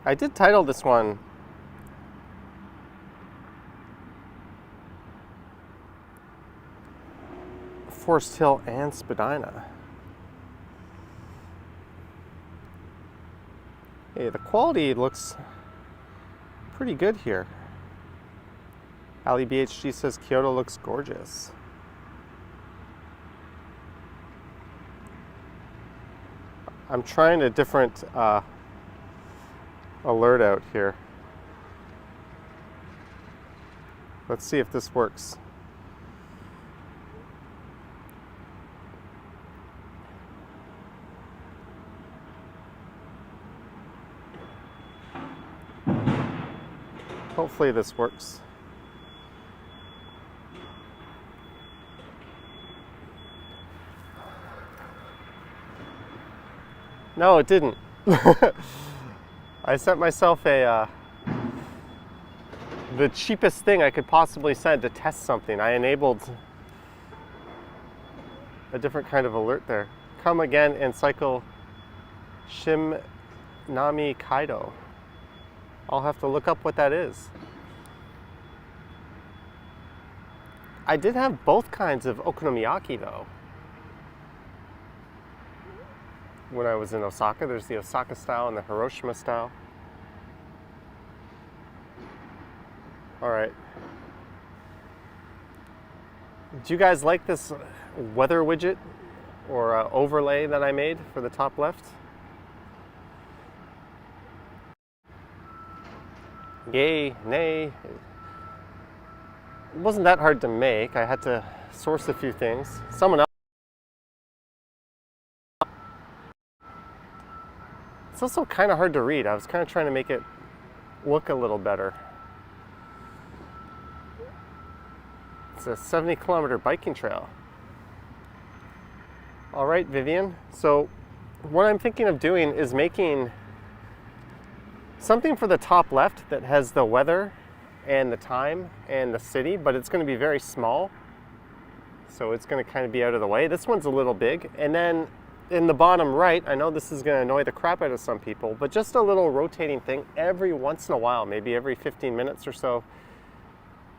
I did title this one Forest Hill and Spadina. Hey, the quality looks pretty good here. Ali BHG says Kyoto looks gorgeous. I'm trying a different alert out here. Let's see if this works. Hopefully this works. No, it didn't. I sent myself the cheapest thing I could possibly send to test something. I enabled a different kind of alert there. Come again and cycle Shimnami Kaido. I'll have to look up what that is. I did have both kinds of okonomiyaki though. When I was in Osaka, there's the Osaka style and the Hiroshima style. All right. Do you guys like this weather widget or overlay that I made for the top left? Yay, nay. It wasn't that hard to make. I had to source a few things. Someone else. It's also kind of hard to read. I was kind of trying to make it look a little better. It's a 70-kilometer biking trail. All right, Vivian. So what I'm thinking of doing is making something for the top left that has the weather and the time and the city, but it's going to be very small. So it's going to kind of be out of the way. This one's a little big. And then in the bottom right, I know this is going to annoy the crap out of some people, but just a little rotating thing every once in a while, maybe every 15 minutes or so,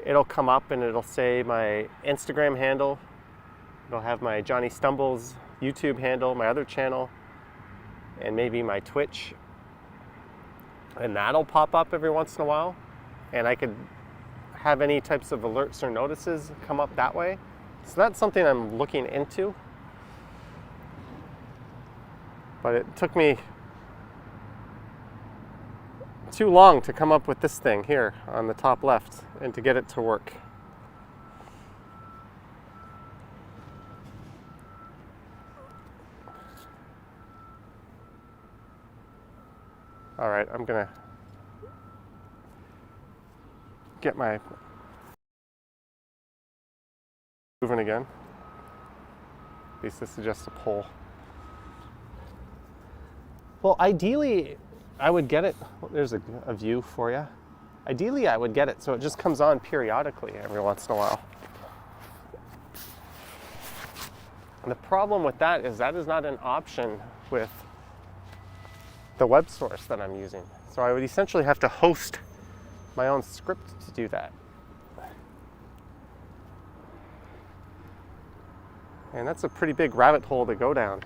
it'll come up and it'll say my Instagram handle. It'll have my Johnny Stumbles YouTube handle, my other channel, and maybe my Twitch. And that'll pop up every once in a while. And I could have any types of alerts or notices come up that way. So that's something I'm looking into. But it took me too long to come up with this thing here on the top left and to get it to work. All right, I'm gonna get my moving again. At least this is just a pole. Well, ideally, I would get it. There's a view for you. Ideally, I would get it so it just comes on periodically every once in a while. And the problem with that is not an option with the web source that I'm using. So I would essentially have to host my own script to do that. And that's a pretty big rabbit hole to go down.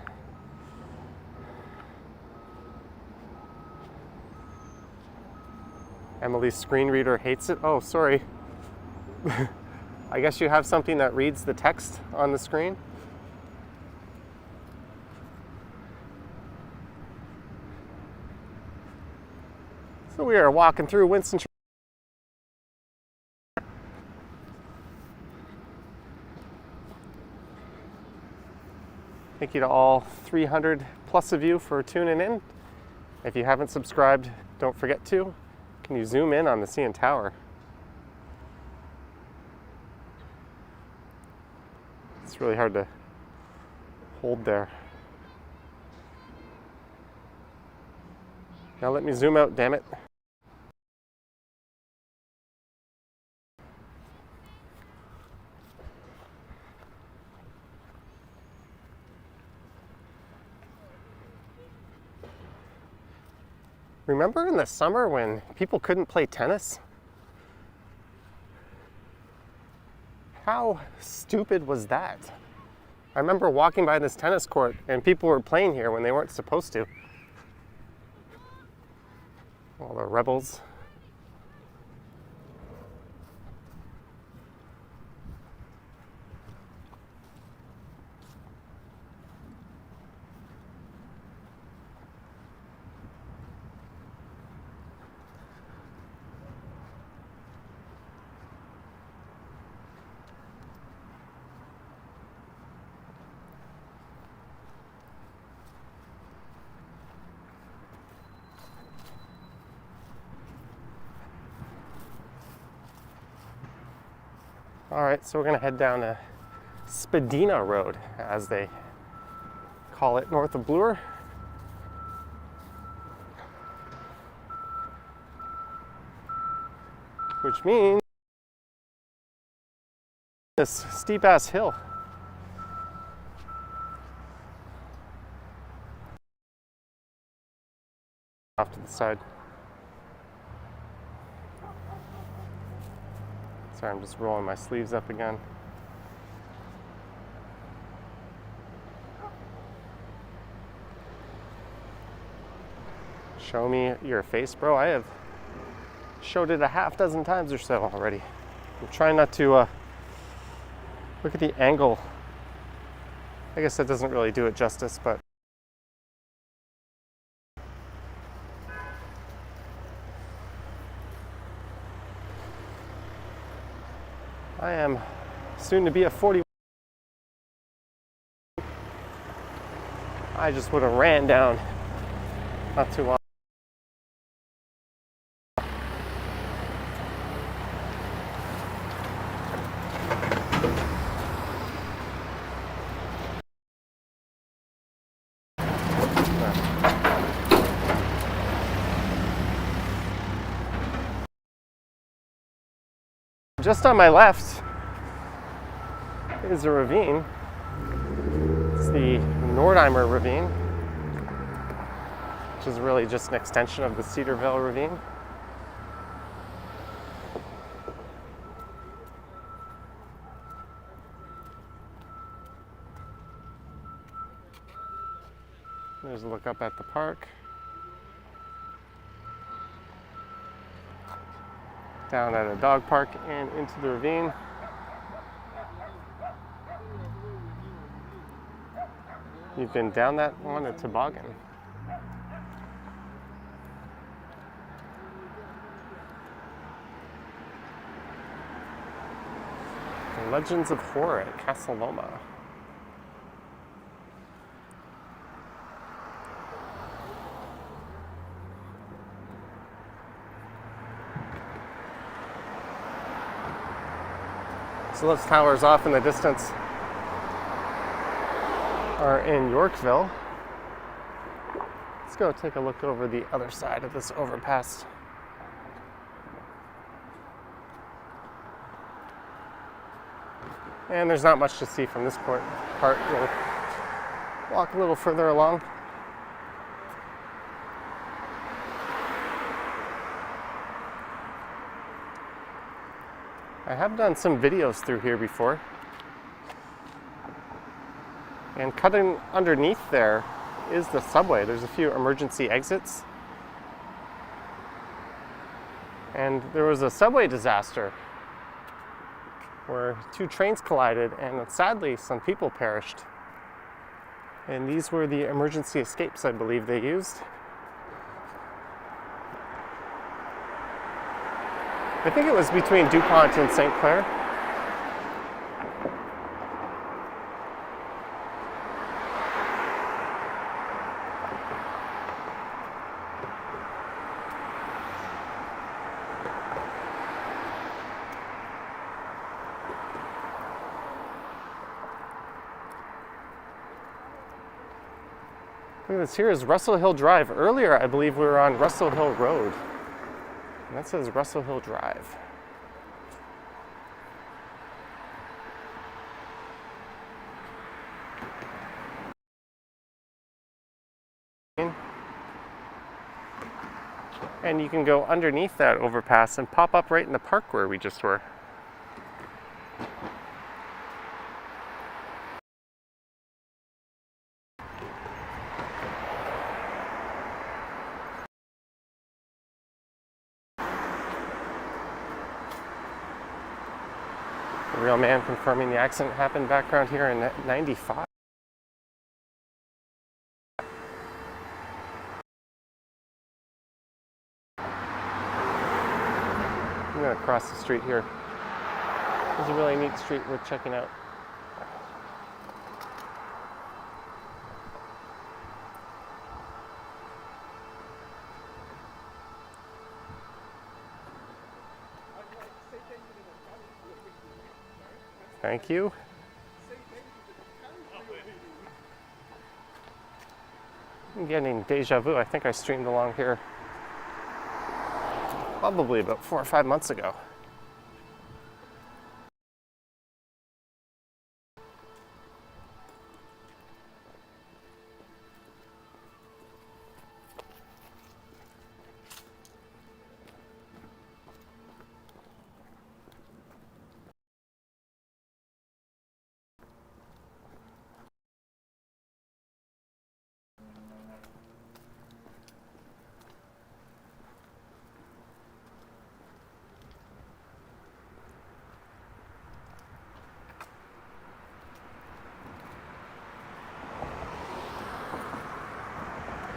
Emily's screen reader hates it. Oh, sorry. I guess you have something that reads the text on the screen. So we are walking through Winston. Thank you to all 300 plus of you for tuning in. If you haven't subscribed, don't forget to. Can you zoom in on the CN Tower? It's really hard to hold there. Now let me zoom out, damn it. Remember in the summer when people couldn't play tennis? How stupid was that? I remember walking by this tennis court and people were playing here when they weren't supposed to. All the rebels. All right, so we're gonna head down to Spadina Road, as they call it, north of Bloor. Which means this steep ass hill. Off to the side. Sorry, I'm just rolling my sleeves up again. Show me your face, bro. I have showed it a half dozen times or so already. I'm trying not to look at the angle. I guess that doesn't really do it justice, but I am soon to be a 40. I just would have ran down not too long. Just on my left is a ravine. It's the Nordimer Ravine, which is really just an extension of the Cedarville Ravine. There's a look up at the park. Down at a dog park and into the ravine. You've been down that on a toboggan. The Legends of Horror at Castle Loma. So those towers off in the distance are in Yorkville. Let's go take a look over the other side of this overpass. And there's not much to see from this part. We'll walk a little further along. I have done some videos through here before. And cutting underneath there is the subway. There's a few emergency exits. And there was a subway disaster where 2 trains collided and sadly some people perished. And these were the emergency escapes I believe they used. I think it was between DuPont and St. Clair. Look at this, here is Russell Hill Drive. Earlier, I believe we were on Russell Hill Road. And that says Russell Hill Drive. And you can go underneath that overpass and pop up right in the park where we just were. The real man confirming the accident happened back around here in 95. I'm going to cross the street here. This is a really neat street worth checking out. Thank you. I'm getting deja vu. I think I streamed along here probably about 4 or 5 months ago.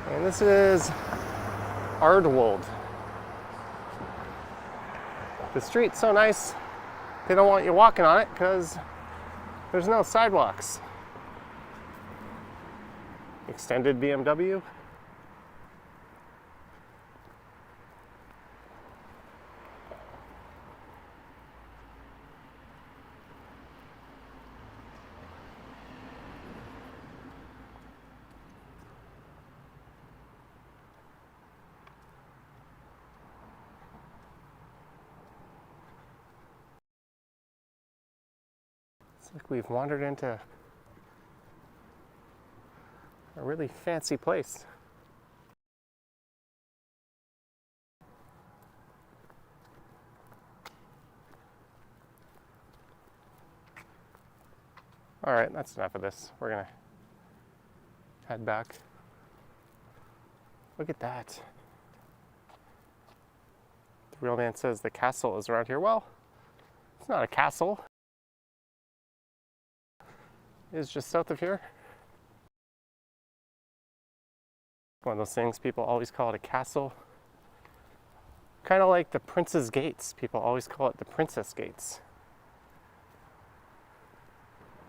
And this is Ardwold. The street's so nice, they don't want you walking on it because there's no sidewalks. Extended BMW. It's like we've wandered into a really fancy place. All right, that's enough of this. We're gonna head back. Look at that. The real man says the castle is around here. Well, it's not a castle. It's just south of here. One of those things people always call it a castle. Kind of like the Prince's Gates. People always call it the Princess Gates.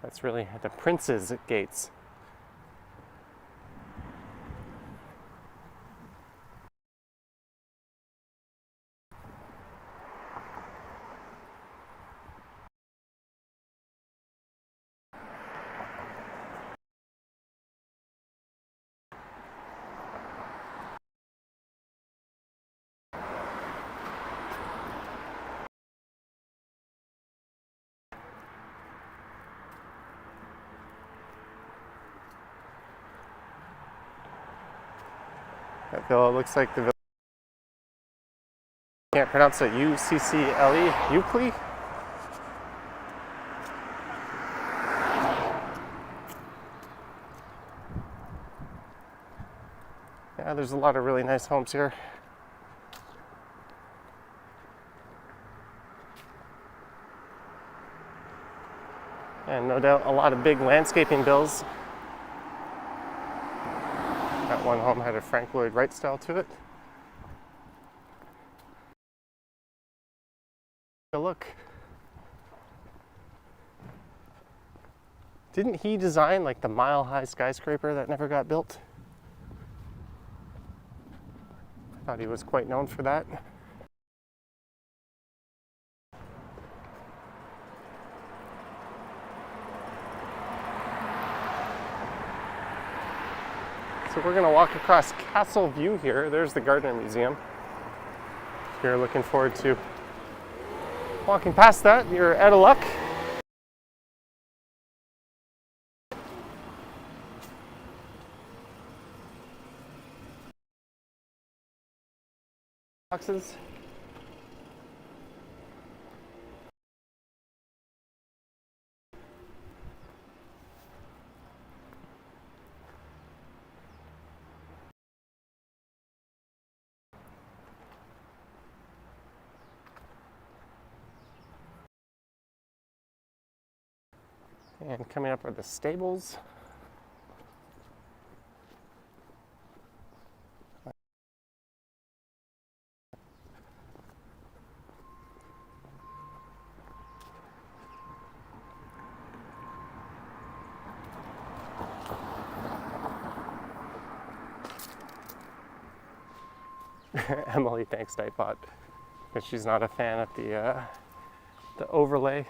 That's really the Prince's Gates. That villa looks like the villa. Can't pronounce it. U-C-C-L-E. Euclid? Yeah, there's a lot of really nice homes here. And no doubt a lot of big landscaping bills. That one home had a Frank Lloyd Wright style to it. Take a look. Didn't he design like the mile-high skyscraper that never got built? I thought he was quite known for that. So we're gonna walk across Castle View here. There's the Gardner Museum. If you're looking forward to walking past that, you're out of luck. Boxes. And coming up are the stables. Emily thanks Nightbot because she's not a fan of the overlay.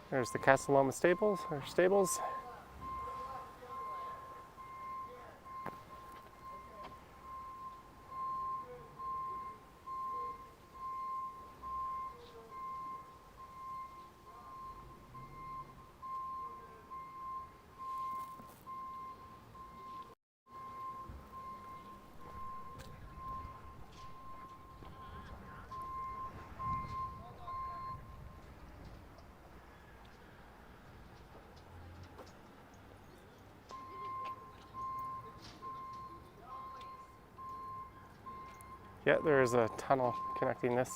There's the Casa Loma stables, or stables. Yeah, there is a tunnel connecting this.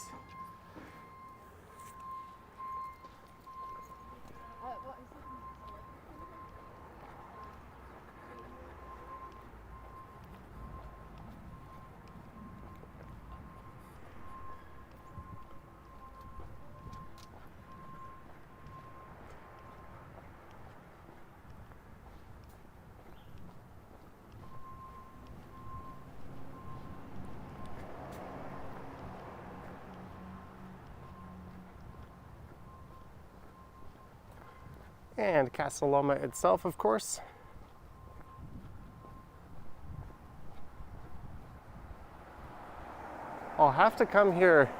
And Casa Loma itself, of course. I'll have to come here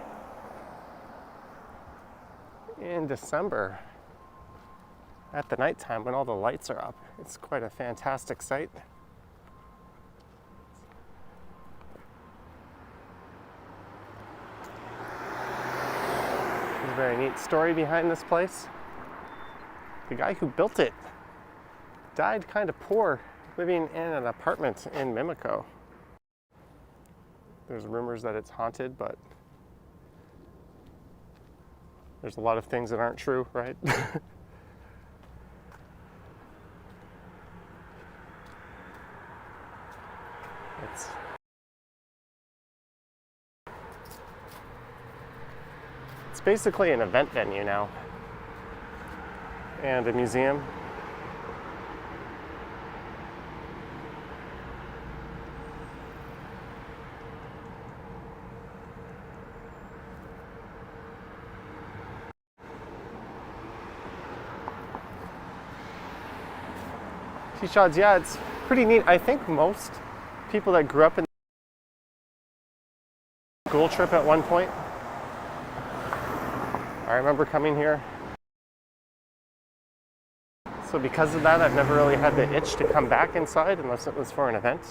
in December at the nighttime when all the lights are up. It's quite a fantastic sight. There's a very neat story behind this place. The guy who built it died kind of poor, living in an apartment in Mimico. There's rumors that it's haunted, but there's a lot of things that aren't true, right? It's basically an event venue now. And a museum. T-Shots, yeah, it's pretty neat. I think most people that grew up in the school trip at one point. I remember coming here. So because of that, I've never really had the itch to come back inside unless it was for an event.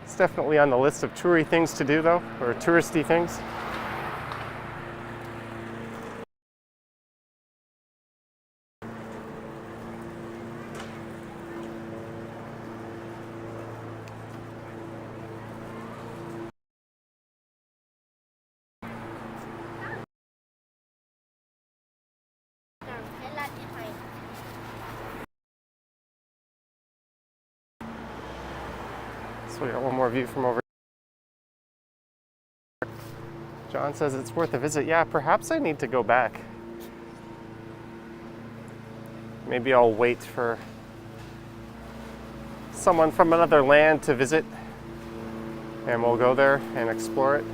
It's definitely on the list of toury things to do though, or touristy things. So we got one more view from over here. John says it's worth a visit. Yeah, perhaps I need to go back. Maybe I'll wait for someone from another land to visit and we'll go there and explore it.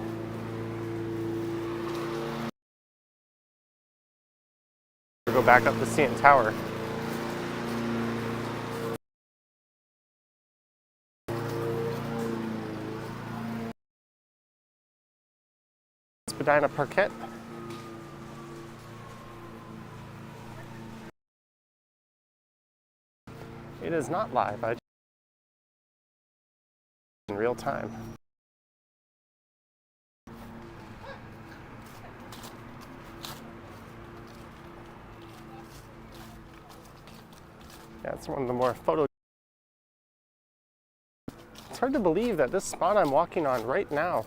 We'll go back up the CN Tower. Spadina parquet. It is not live. I in real time. Yeah, it's one of the more photo. It's hard to believe that this spot I'm walking on right now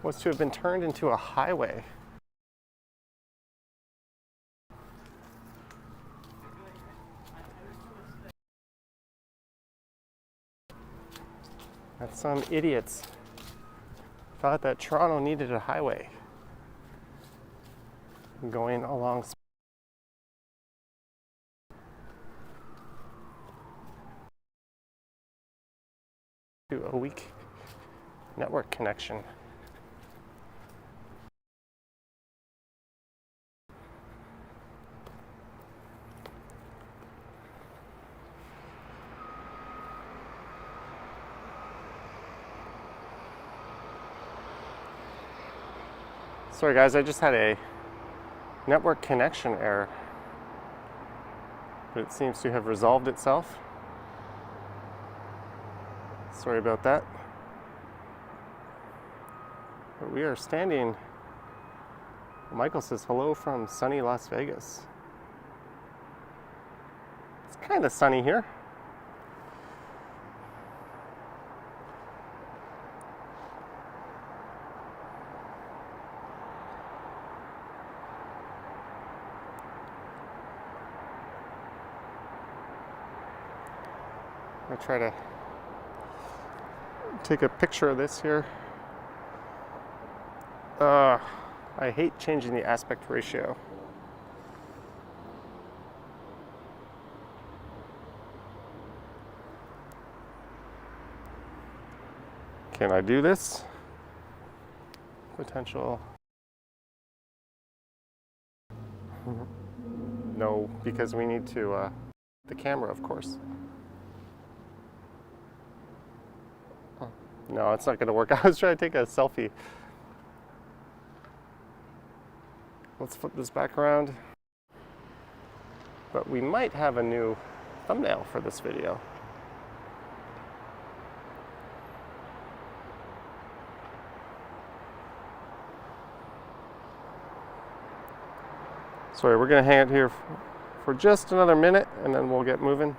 was to have been turned into a highway. That some idiots thought that Toronto needed a highway going along. To a weak network connection. Sorry guys, I just had a network connection error, but it seems to have resolved itself. Sorry about that. But we are standing, Michael says hello from sunny Las Vegas. It's kind of sunny here. I'll try to take a picture of this here. I hate changing the aspect ratio. Can I do this? Potential. No, because we need to, the camera, of course. No, it's not going to work. I was trying to take a selfie. Let's flip this back around. But we might have a new thumbnail for this video. Sorry, we're going to hang out here for just another minute and then we'll get moving.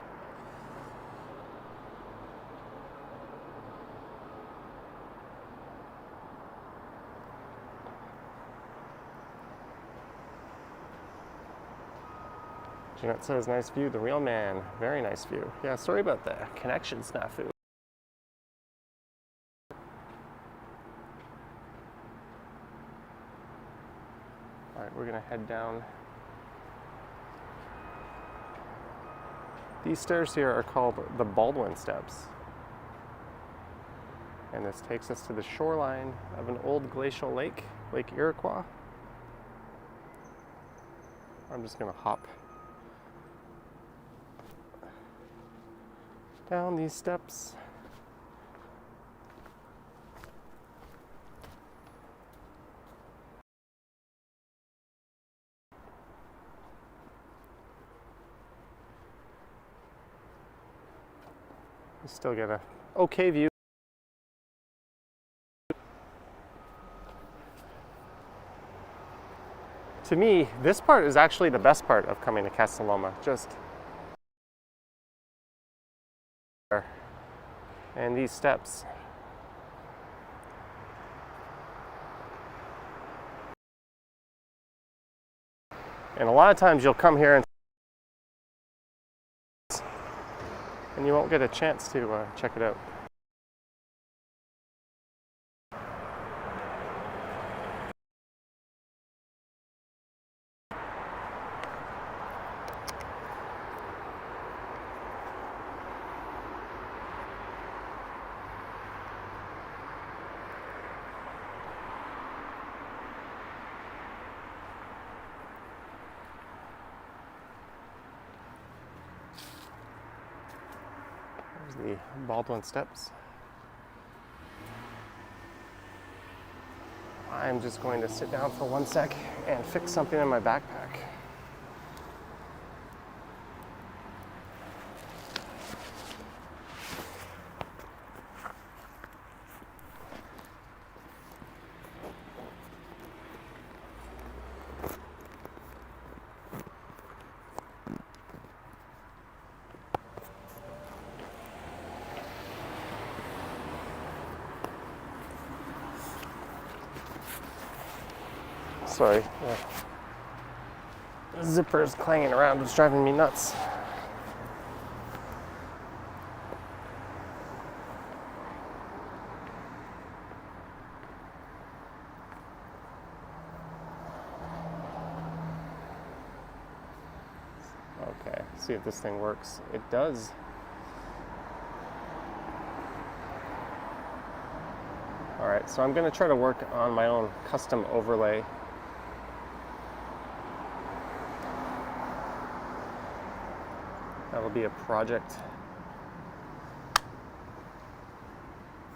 Jeanette says, nice view, the real man. Very nice view. Yeah, sorry about the connection snafu. All right, we're gonna head down. These stairs here are called the Baldwin Steps. And this takes us to the shoreline of an old glacial lake, Lake Iroquois. I'm just gonna hop down these steps. You still get a okay view. To me, this part is actually the best part of coming to Castelloma. Just and these steps. And a lot of times you'll come here and you won't get a chance to check it out. There's the Baldwin Steps. I'm just going to sit down for 1 sec and fix something in my backpack. Sorry, the zipper's clanging around, it's driving me nuts. Okay, see if this thing works. It does. All right, so I'm going to try to work on my own custom overlay. That'll be a project.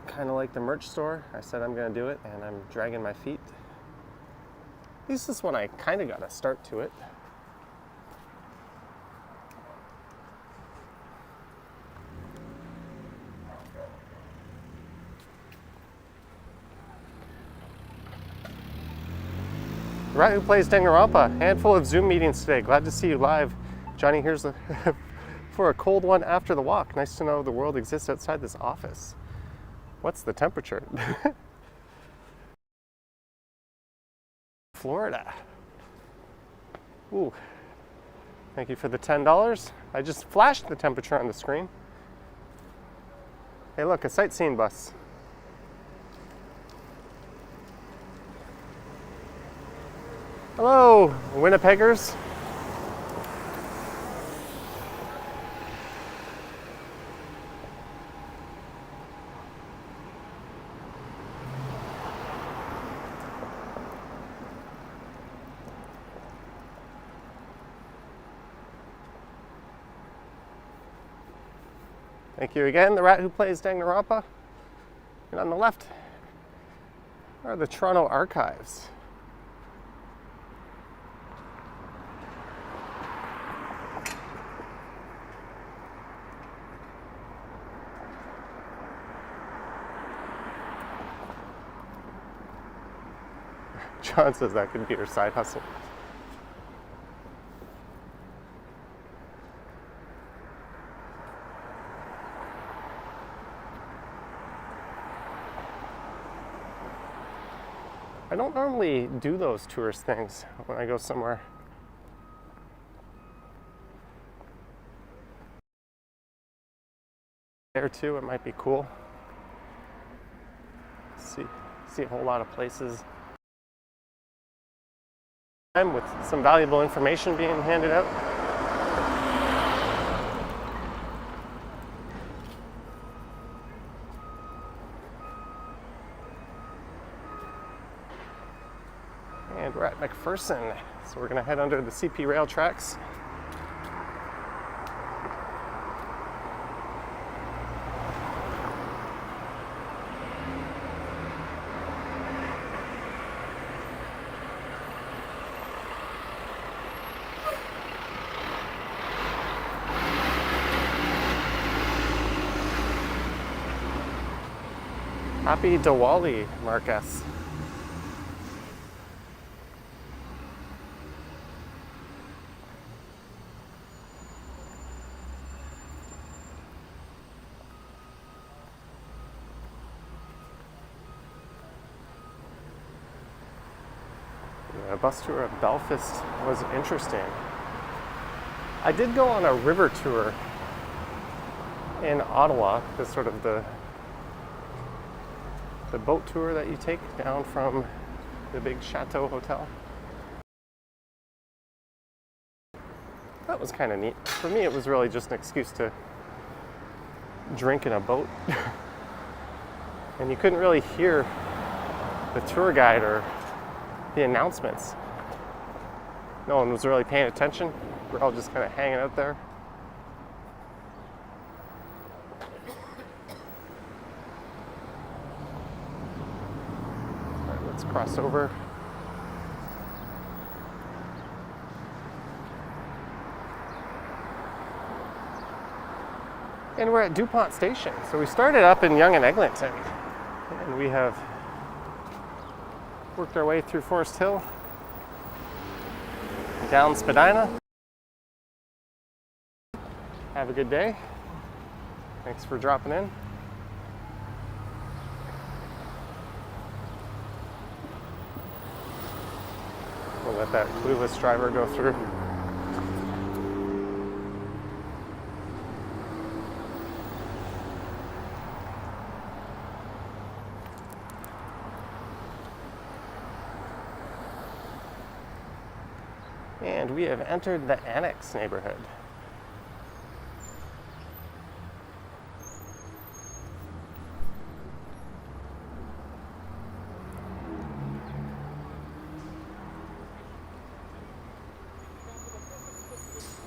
Kind of like the merch store. I said I'm going to do it, and I'm dragging my feet. At least this one I kind of got a start to it. The rat who plays Danganronpa. Handful of Zoom meetings today. Glad to see you live. Johnny, here's a for a cold one after the walk. Nice to know the world exists outside this office. What's the temperature? Florida. Ooh. Thank you for the $10. I just flashed the temperature on the screen. Hey look, a sightseeing bus. Hello, Winnipeggers. Thank you again, the rat who plays Danganronpa. And on the left are the Toronto Archives. John says that could be her side hustle. I don't normally do those tourist things when I go somewhere. There too, it might be cool. See a whole lot of places. With some valuable information being handed out. And we're at McPherson, so we're going to head under the CP rail tracks. Happy Diwali, Marcus. A bus tour of Belfast was interesting. I did go on a river tour in Ottawa, that's sort of the boat tour that you take down from the big Chateau Hotel. That was kind of neat. For me, it was really just an excuse to drink in a boat. And you couldn't really hear the tour guide or the announcements. No one was really paying attention. We're all just kind of hanging out there. All right, let's cross over. And we're at DuPont Station. So we started up in Yonge and Eglinton, and we have worked our way through Forest Hill, down Spadina. Have a good day. Thanks for dropping in. We'll let that clueless driver go through. And we have entered the Annex neighborhood.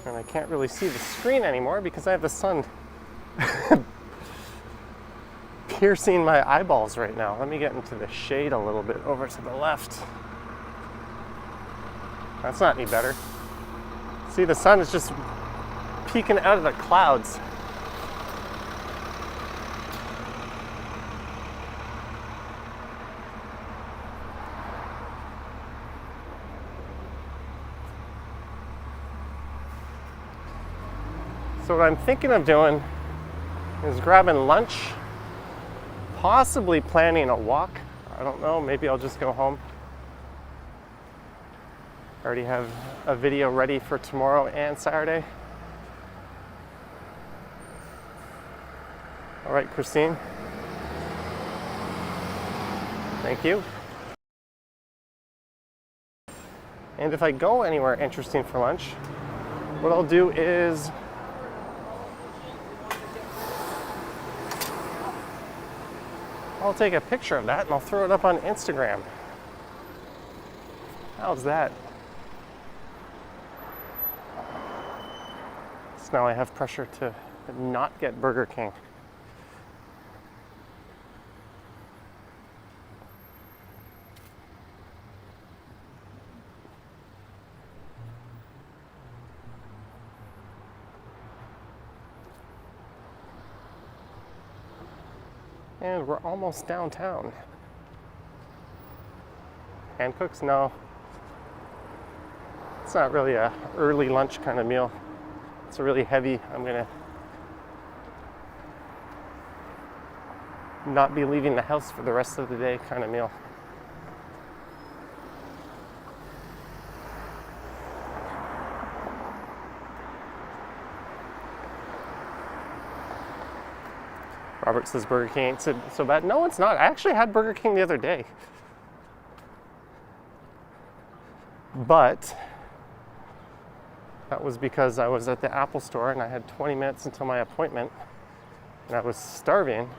And I can't really see the screen anymore because I have the sun piercing my eyeballs right now. Let me get into the shade a little bit over to the left. That's not any better. See, the sun is just peeking out of the clouds. So what I'm thinking of doing is grabbing lunch, possibly planning a walk. I don't know, maybe I'll just go home. I already have a video ready for tomorrow and Saturday. All right, Christine. Thank you. And if I go anywhere interesting for lunch, what I'll do is I'll take a picture of that and I'll throw it up on Instagram. How's that? So now I have pressure to not get Burger King. And we're almost downtown. Hancock's? No. It's not really a early lunch kind of meal. It's a really heavy, I'm gonna not be leaving the house for the rest of the day kind of meal. Robert says Burger King ain't so bad. No, it's not. I actually had Burger King the other day. But that was because I was at the Apple store and I had 20 minutes until my appointment and I was starving.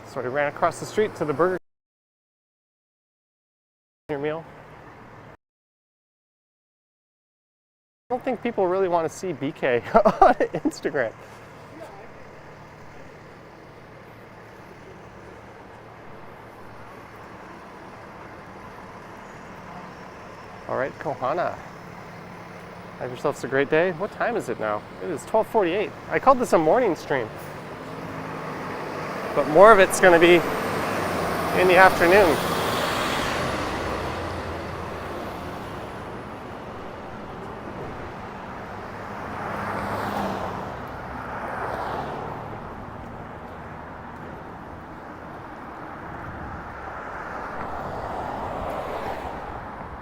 So I ran across the street to the Burger King meal. I don't think people really want to see BK on Instagram. All right, Kohana. Have yourselves a great day. What time is it now? It is 12:48. I called this a morning stream, but more of it's going to be in the afternoon.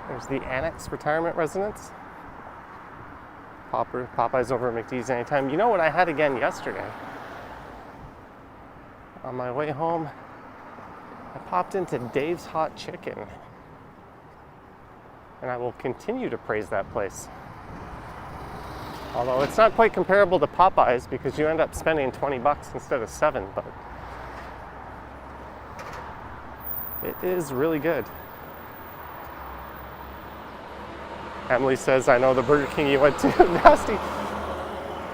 There's the Annex Retirement Residence. Popeye's over at McD's anytime. You know what I had again yesterday? On my way home, I popped into Dave's Hot Chicken. And I will continue to praise that place. Although it's not quite comparable to Popeye's because you end up spending 20 bucks instead of 7, but it is really good. Emily says, I know the Burger King you went to. Nasty.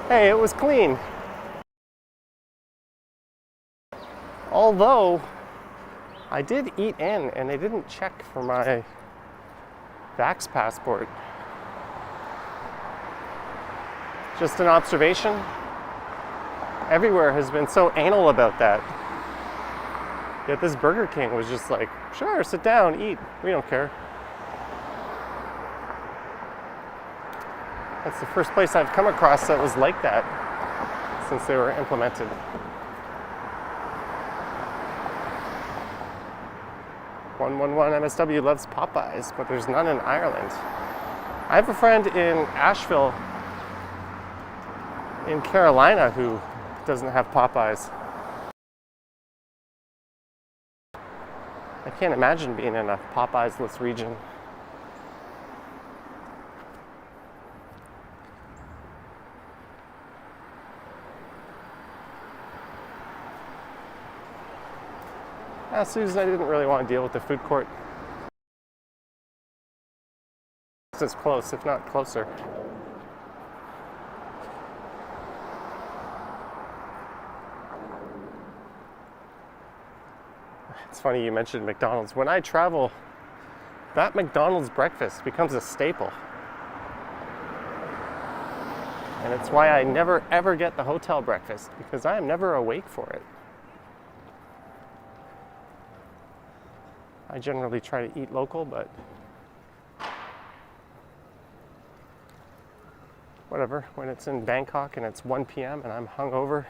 Hey, it was clean. Although, I did eat in and they didn't check for my Vax passport. Just an observation. Everywhere has been so anal about that. Yet this Burger King was just like, sure, sit down, eat. We don't care. That's the first place I've come across that was like that since they were implemented. MSW loves Popeyes, but there's none in Ireland. I have a friend in Asheville, in Carolina, who doesn't have Popeyes. I can't imagine being in a Popeyes-less region. Susan, I didn't really want to deal with the food court. It's close, if not closer. It's funny you mentioned McDonald's. When I travel, that McDonald's breakfast becomes a staple. And it's why I never ever get the hotel breakfast, because I am never awake for it. I generally try to eat local, but whatever. When it's in Bangkok and it's 1 p.m. and I'm hungover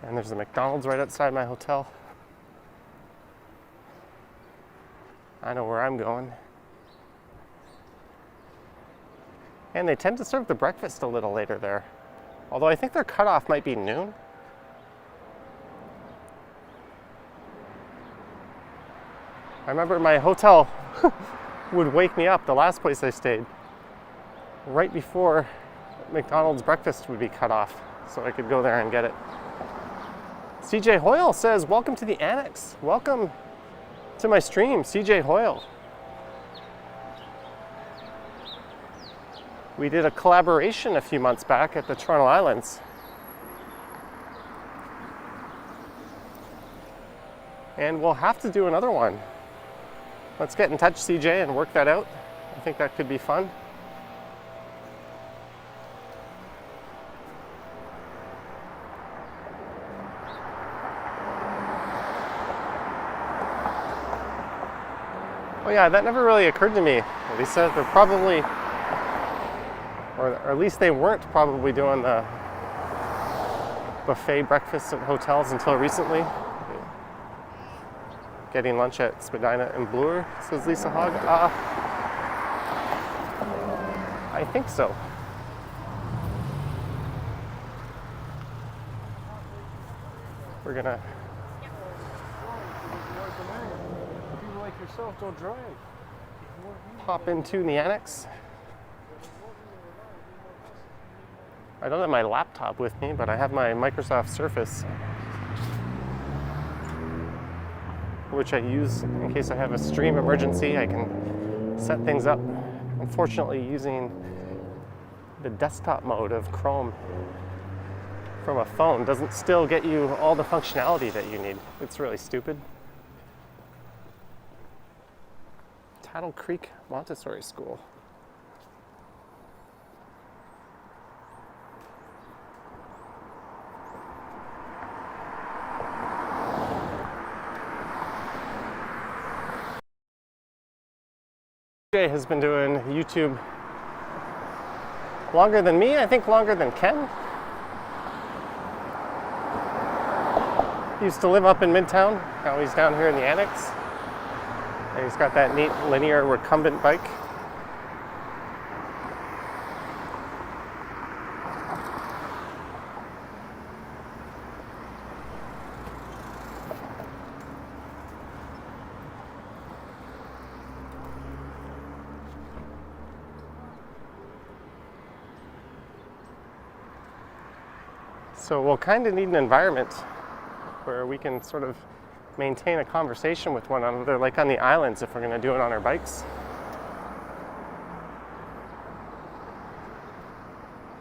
and there's a McDonald's right outside my hotel, I know where I'm going. And they tend to serve the breakfast a little later there. Although I think their cutoff might be noon. I remember my hotel would wake me up, the last place I stayed, right before McDonald's breakfast would be cut off, so I could go there and get it. CJ Hoyle says, welcome to the Annex. Welcome to my stream, CJ Hoyle. We did a collaboration a few months back at the Toronto Islands. And we'll have to do another one. Let's get in touch, CJ, and work that out. I think that could be fun. Oh yeah, that never really occurred to me. Lisa, they're probably, or at least they weren't probably doing the buffet breakfasts at hotels until recently. Getting lunch at Spadina and Bloor, says Lisa Hogg. I think so. We're gonna People like yourself don't drive. hop into the Annex. I don't have my laptop with me, but I have my Microsoft Surface, which I use in case I have a stream emergency. I can set things up. Unfortunately, using the desktop mode of Chrome from a phone doesn't still get you all the functionality that you need. It's really stupid. Tattle Creek Montessori School. Jay has been doing YouTube longer than me, I think longer than Ken. He used to live up in Midtown, now he's down here in the annex. And he's got that neat linear recumbent bike. So we'll kind of need an environment where we can sort of maintain a conversation with one another, like on the islands, if we're going to do it on our bikes.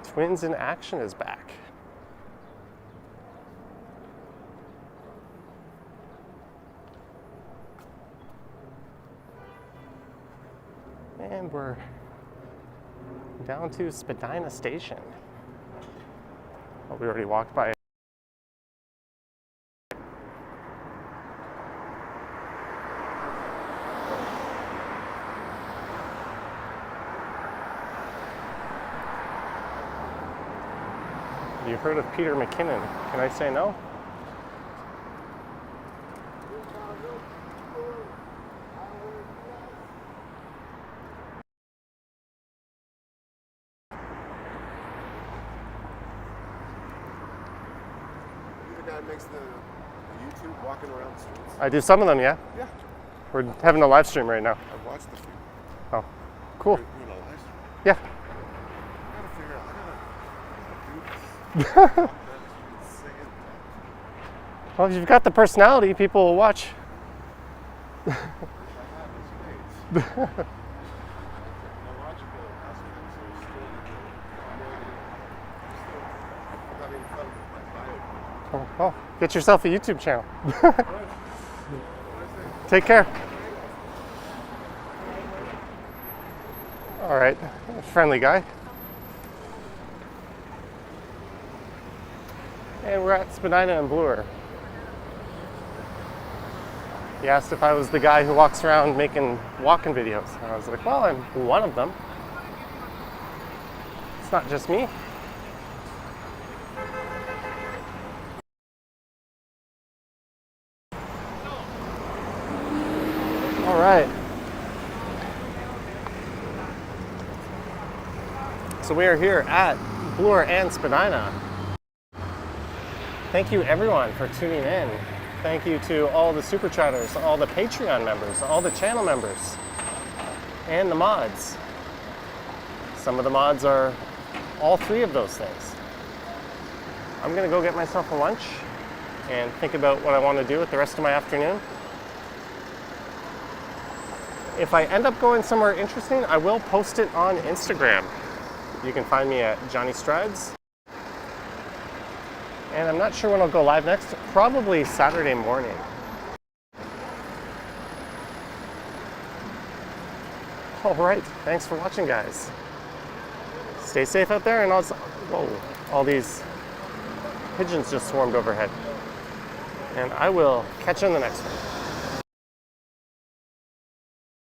Twins in Action is back. And we're down to Spadina Station. Oh, we already walked by. You heard of Peter McKinnon? Can I say no? Guy makes the YouTube walking around the streets. I do some of them, yeah? Yeah. We're having a live stream right now. I've watched the few. Oh, cool. You're doing a live stream? Yeah. I gotta figure out, I gotta do this. Singing. Well, if you've got the personality, people will watch. I have this page. Illogical aspects are still having fun with my bio. Oh, get yourself a YouTube channel. Take care. All right, friendly guy. And we're at Spadina and Bloor. He asked if I was the guy who walks around making walking videos. And I was like, well, I'm one of them. It's not just me. All right. So we are here at Bloor and Spadina. Thank you everyone for tuning in. Thank you to all the super chatters, all the Patreon members, all the channel members, and the mods. Some of the mods are all three of those things. I'm gonna go get myself a lunch and think about what I want to do with the rest of my afternoon. If I end up going somewhere interesting, I will post it on Instagram. You can find me at Johnny Strides. And I'm not sure when I'll go live next, probably Saturday morning. All right, thanks for watching, guys. Stay safe out there, and also, whoa, all these pigeons just swarmed overhead. And I will catch you in the next one.